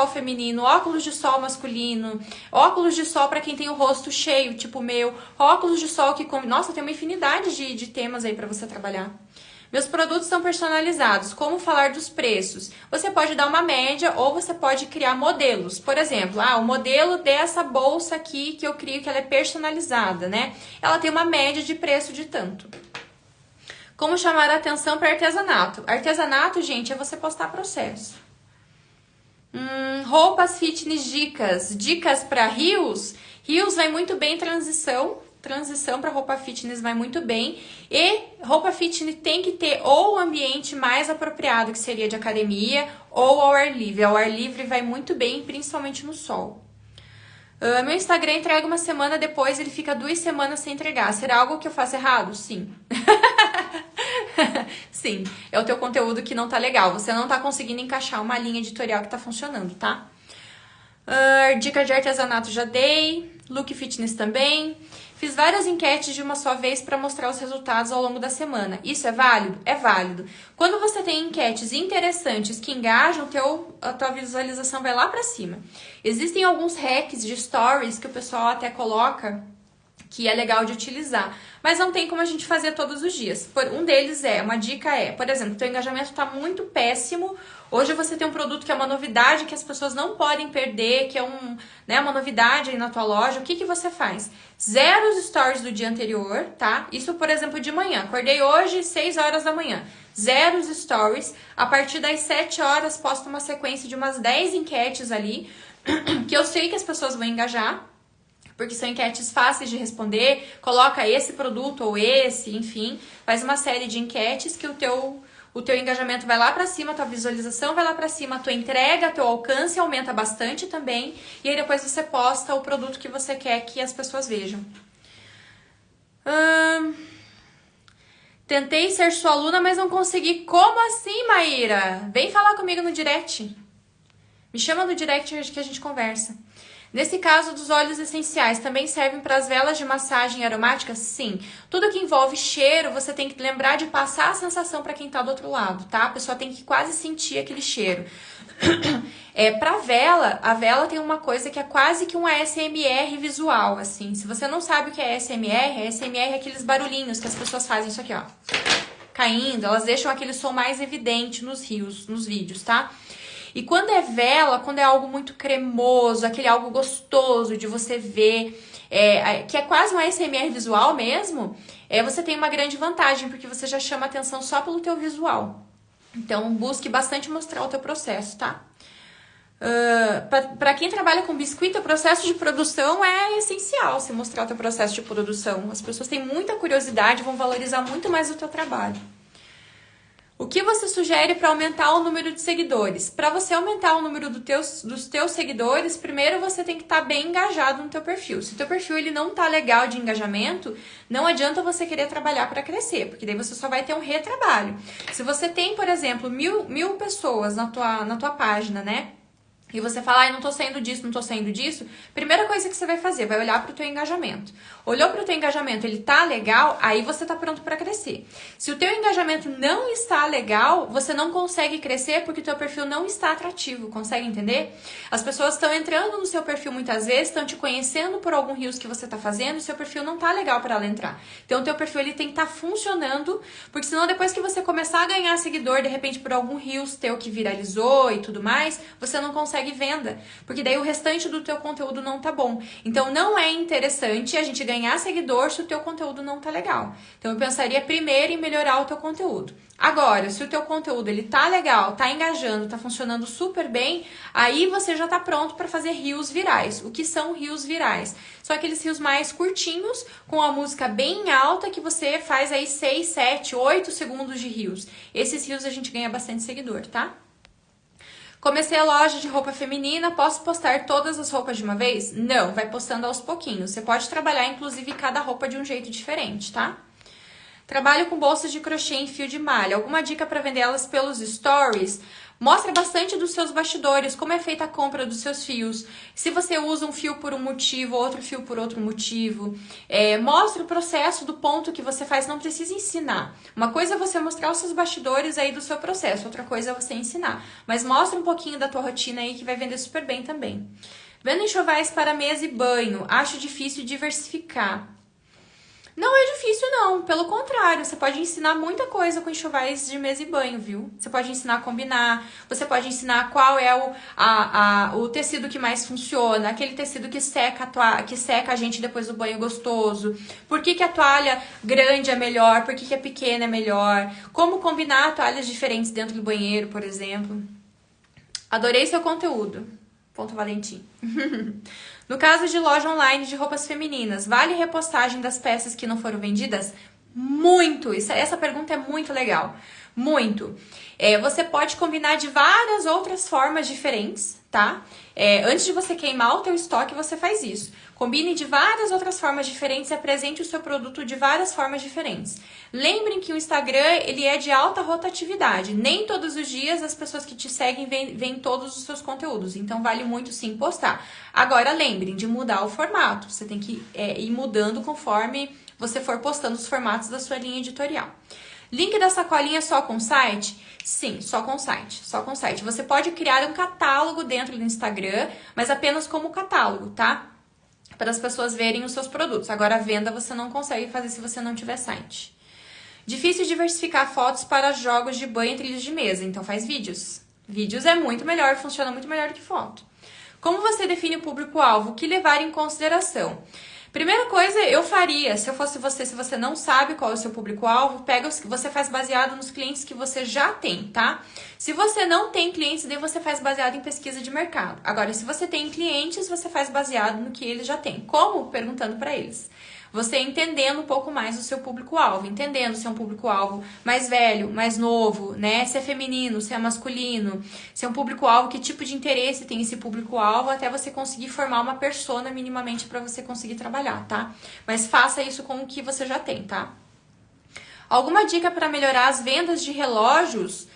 feminino, óculos de sol masculino, óculos de sol para quem tem o rosto cheio, tipo o meu, óculos de sol que... Nossa, tem uma infinidade de temas aí para você trabalhar. Meus produtos são personalizados. Como falar dos preços? Você pode dar uma média ou você pode criar modelos. Por exemplo, o modelo dessa bolsa aqui que eu crio, que ela é personalizada, né? Ela tem uma média de preço de tanto. Como chamar a atenção para artesanato? Artesanato, gente, é você postar processo. Roupas fitness dicas. Dicas para Reels? Reels vai muito bem transição para roupa fitness vai muito bem. E roupa fitness tem que ter ou o ambiente mais apropriado, que seria de academia, ou ao ar livre. Ao ar livre vai muito bem, principalmente no sol. Meu Instagram entrega uma semana, depois ele fica 2 semanas sem entregar. Será algo que eu faço errado? Sim. Sim, é o teu conteúdo que não tá legal. Você não tá conseguindo encaixar uma linha editorial que tá funcionando, tá? Dica de artesanato já dei. Look fitness também. Fiz várias enquetes de uma só vez para mostrar os resultados ao longo da semana. Isso é válido? É válido. Quando você tem enquetes interessantes que engajam, a tua visualização vai lá para cima. Existem alguns hacks de stories que o pessoal até coloca que é legal de utilizar, mas não tem como a gente fazer todos os dias. Um deles uma dica é, por exemplo, teu engajamento está muito péssimo, hoje você tem um produto que é uma novidade, que as pessoas não podem perder, que é uma novidade aí na tua loja, o que você faz? Zero os stories do dia anterior, tá? Isso, por exemplo, de manhã, acordei hoje, 6 horas da manhã, zero os stories, a partir das 7 horas posto uma sequência de umas 10 enquetes ali, que eu sei que as pessoas vão engajar, porque são enquetes fáceis de responder, coloca esse produto ou esse, enfim, faz uma série de enquetes que o teu engajamento vai lá pra cima, a tua visualização vai lá pra cima, a tua entrega, teu alcance aumenta bastante também, e aí depois você posta o produto que você quer que as pessoas vejam. Tentei ser sua aluna, mas não consegui. Como assim, Maíra? Vem falar comigo no direct. Me chama no direct que a gente conversa. Nesse caso dos óleos essenciais, também servem para as velas de massagem aromática? Sim. Tudo que envolve cheiro, você tem que lembrar de passar a sensação para quem está do outro lado, tá? A pessoa tem que quase sentir aquele cheiro. Pra vela, a vela tem uma coisa que é quase que um ASMR visual, assim. Se você não sabe o que é ASMR é aqueles barulhinhos que as pessoas fazem, isso aqui, ó. Caindo, elas deixam aquele som mais evidente nos vídeos, tá? E quando é vela, quando é algo muito cremoso, aquele algo gostoso de você ver, que é quase um ASMR visual mesmo, você tem uma grande vantagem, porque você já chama atenção só pelo teu visual. Então, busque bastante mostrar o teu processo, tá? Para quem trabalha com biscoito, o processo de produção é essencial, se mostrar o teu processo de produção. As pessoas têm muita curiosidade, vão valorizar muito mais o teu trabalho. O que você sugere para aumentar o número de seguidores? Para você aumentar o número dos teus seguidores, primeiro você tem que estar bem engajado no teu perfil. Se o teu perfil ele não tá legal de engajamento, não adianta você querer trabalhar para crescer, porque daí você só vai ter um retrabalho. Se você tem, por exemplo, mil pessoas na tua página, né? E você fala, não tô saindo disso, primeira coisa que você vai fazer, vai olhar pro teu engajamento. Olhou pro teu engajamento, ele tá legal, aí você tá pronto para crescer. Se o teu engajamento não está legal, você não consegue crescer porque o teu perfil não está atrativo, consegue entender? As pessoas estão entrando no seu perfil muitas vezes, estão te conhecendo por algum reels que você tá fazendo e seu perfil não tá legal para ela entrar. Então o teu perfil ele tem que estar funcionando, porque senão depois que você começar a ganhar seguidor, de repente por algum reels teu que viralizou e tudo mais, você não consegue venda, porque daí o restante do teu conteúdo não tá bom. Então não é interessante a gente ganhar seguidor se o teu conteúdo não tá legal. Então eu pensaria primeiro em melhorar o teu conteúdo. Agora, se o teu conteúdo ele tá legal, tá engajando, tá funcionando super bem, aí você já tá pronto para fazer reels virais. O que são reels virais? São aqueles reels mais curtinhos, com a música bem alta, que você faz aí 6, 7, 8 segundos de reels. Esses reels a gente ganha bastante seguidor, tá? Comecei a loja de roupa feminina, posso postar todas as roupas de uma vez? Não, vai postando aos pouquinhos. Você pode trabalhar, inclusive, cada roupa de um jeito diferente, tá? Trabalho com bolsas de crochê em fio de malha. Alguma dica para vender elas pelos stories? Mostra bastante dos seus bastidores, como é feita a compra dos seus fios. Se você usa um fio por um motivo, outro fio por outro motivo. Mostra o processo do ponto que você faz, não precisa ensinar. Uma coisa é você mostrar os seus bastidores aí do seu processo, outra coisa é você ensinar. Mas mostra um pouquinho da tua rotina aí que vai vender super bem também. Vendo enxovais para mesa e banho, acho difícil diversificar. Não é difícil não, pelo contrário, você pode ensinar muita coisa com enxovais de mesa e banho, viu? Você pode ensinar a combinar, você pode ensinar qual é o tecido que mais funciona, aquele tecido que seca a gente depois do banho gostoso, por que a toalha grande é melhor, por que a pequena é melhor, como combinar toalhas diferentes dentro do banheiro, por exemplo. Adorei seu conteúdo. Ponto Valentim. No caso de loja online de roupas femininas, vale repostagem das peças que não foram vendidas? Muito! Essa pergunta é muito legal. Muito. Você pode combinar de várias outras formas diferentes, tá? Antes de você queimar o teu estoque, você faz isso. Combine de várias outras formas diferentes e apresente o seu produto de várias formas diferentes. Lembrem que o Instagram, ele é de alta rotatividade. Nem todos os dias as pessoas que te seguem veem todos os seus conteúdos. Então, vale muito sim postar. Agora, lembrem de mudar o formato. Você tem que ir mudando conforme você for postando os formatos da sua linha editorial. Link da sacolinha só com site? Sim, só com site, só com site. Você pode criar um catálogo dentro do Instagram, mas apenas como catálogo, tá? Para as pessoas verem os seus produtos. Agora, a venda você não consegue fazer se você não tiver site. Difícil diversificar fotos para jogos de banho e trilhos de mesa, então faz vídeos. Vídeos é muito melhor, funciona muito melhor do que foto. Como você define o público-alvo? O que levar em consideração? Primeira coisa, eu faria, se eu fosse você, se você não sabe qual é o seu público-alvo, você faz baseado nos clientes que você já tem, tá? Se você não tem clientes, daí você faz baseado em pesquisa de mercado. Agora, se você tem clientes, você faz baseado no que eles já têm. Como? Perguntando para eles. Você entendendo um pouco mais o seu público-alvo, entendendo se é um público-alvo mais velho, mais novo, né? Se é feminino, se é masculino, se é um público-alvo, que tipo de interesse tem esse público-alvo, até você conseguir formar uma persona minimamente para você conseguir trabalhar, tá? Mas faça isso com o que você já tem, tá? Alguma dica para melhorar as vendas de relógios?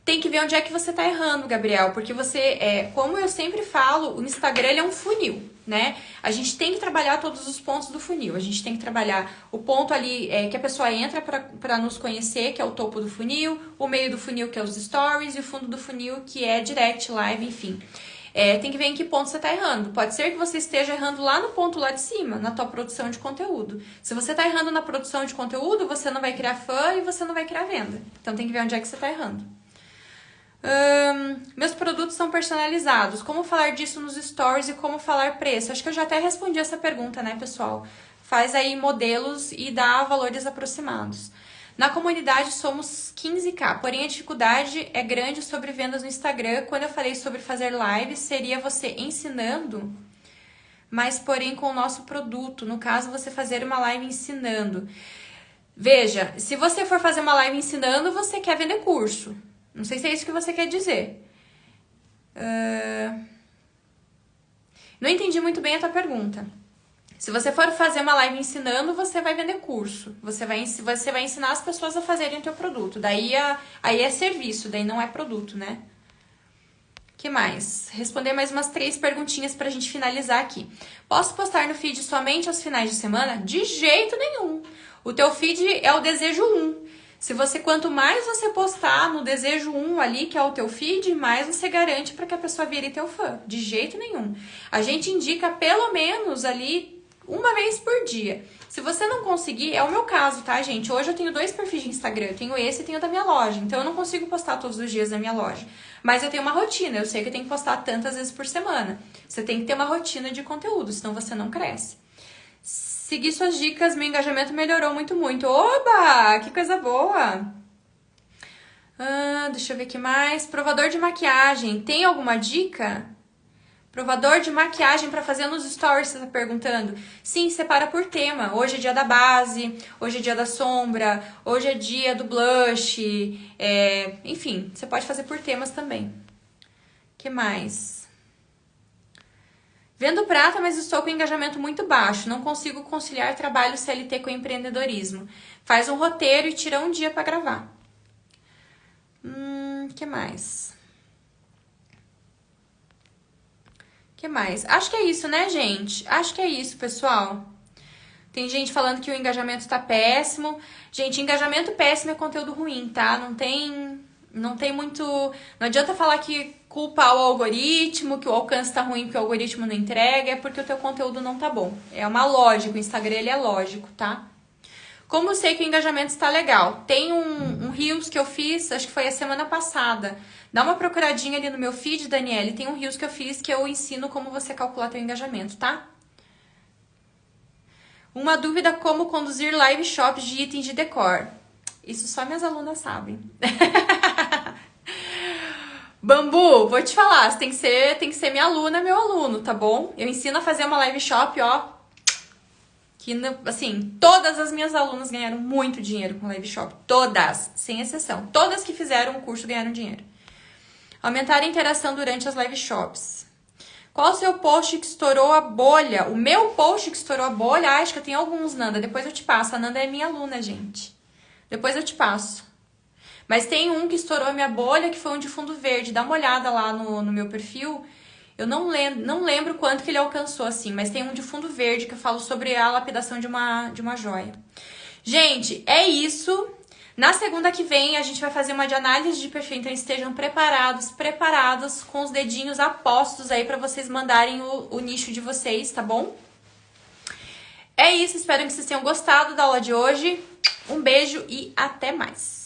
Tem que ver onde é que você tá errando, Gabriel, porque você, como eu sempre falo, o Instagram ele é um funil, né? A gente tem que trabalhar todos os pontos do funil. A gente tem que trabalhar o ponto ali que a pessoa entra para nos conhecer, que é o topo do funil, o meio do funil, que é os stories, e o fundo do funil, que é direct, live, enfim. Tem que ver em que ponto você tá errando. Pode ser que você esteja errando lá no ponto lá de cima, na tua produção de conteúdo. Se você tá errando na produção de conteúdo, você não vai criar fã e você não vai criar venda. Então tem que ver onde é que você tá errando. Meus produtos são personalizados. Como falar disso nos stories e como falar preço? Acho que eu já até respondi essa pergunta, né, pessoal? Faz aí modelos e dá valores aproximados. Na comunidade somos 15k, porém a dificuldade é grande sobre vendas no Instagram. Quando eu falei sobre fazer lives, seria você ensinando, mas porém com o nosso produto. No caso, você fazer uma live ensinando. Veja, se você for fazer uma live ensinando, você quer vender curso. Não sei se é isso que você quer dizer. Não entendi muito bem a tua pergunta. Se você for fazer uma live ensinando, você vai vender curso. Você vai ensinar as pessoas a fazerem o teu produto. Daí aí é serviço, daí não é produto, né? Que mais? Responder mais umas 3 perguntinhas pra gente finalizar aqui. Posso postar no feed somente aos finais de semana? De jeito nenhum. O teu feed é o desejo 1. Quanto mais você postar no desejo 1 ali, que é o teu feed, mais você garante para que a pessoa vire teu fã. De jeito nenhum. A gente indica pelo menos ali uma vez por dia. Se você não conseguir, é o meu caso, tá, gente? Hoje eu tenho 2 perfis de Instagram. Eu tenho esse e tenho da minha loja. Então eu não consigo postar todos os dias da minha loja. Mas eu tenho uma rotina. Eu sei que eu tenho que postar tantas vezes por semana. Você tem que ter uma rotina de conteúdo, senão você não cresce. Segui suas dicas, meu engajamento melhorou muito. Oba! Que coisa boa! Deixa eu ver aqui mais. Provador de maquiagem. Tem alguma dica? Provador de maquiagem para fazer nos stories, você tá perguntando? Sim, separa por tema. Hoje é dia da base, hoje é dia da sombra, hoje é dia do blush. Enfim, você pode fazer por temas também. Que mais? Vendo prata, mas estou com engajamento muito baixo. Não consigo conciliar trabalho CLT com empreendedorismo. Faz um roteiro e tira um dia para gravar. Que mais? Que mais? Acho que é isso, né, gente? Acho que é isso, pessoal. Tem gente falando que o engajamento tá péssimo. Gente, engajamento péssimo é conteúdo ruim, tá? Não tem muito... Não adianta falar que culpar o algoritmo, que o alcance tá ruim porque o algoritmo não entrega, é porque o teu conteúdo não tá bom. É uma lógica, o Instagram ele é lógico, tá? Como eu sei que o engajamento está legal? Tem um Reels que eu fiz, acho que foi a semana passada. Dá uma procuradinha ali no meu feed, Daniele, tem um Reels que eu fiz que eu ensino como você calcular teu engajamento, tá? Uma dúvida, como conduzir live shops de itens de decor. Isso só minhas alunas sabem. Bambu, vou te falar, você tem que ser minha aluna, meu aluno, tá bom? Eu ensino a fazer uma live shop, ó, Que, assim, todas as minhas alunas ganharam muito dinheiro com Live Shop. Todas, sem exceção. Todas que fizeram o curso ganharam dinheiro. Aumentar a interação durante as Live Shops. Qual o seu post que estourou a bolha? O meu post que estourou a bolha? Acho que eu tenho alguns, Nanda. Depois eu te passo. A Nanda é minha aluna, gente. Depois eu te passo. Mas tem um que estourou a minha bolha, que foi um de fundo verde. Dá uma olhada lá no meu perfil. Eu não lembro quanto que ele alcançou, assim, mas tem um de fundo verde que eu falo sobre a lapidação de uma joia. Gente, é isso. Na segunda que vem, a gente vai fazer uma de análise de perfil, então estejam preparados com os dedinhos apostos aí para vocês mandarem o nicho de vocês, tá bom? É isso, espero que vocês tenham gostado da aula de hoje. Um beijo e até mais!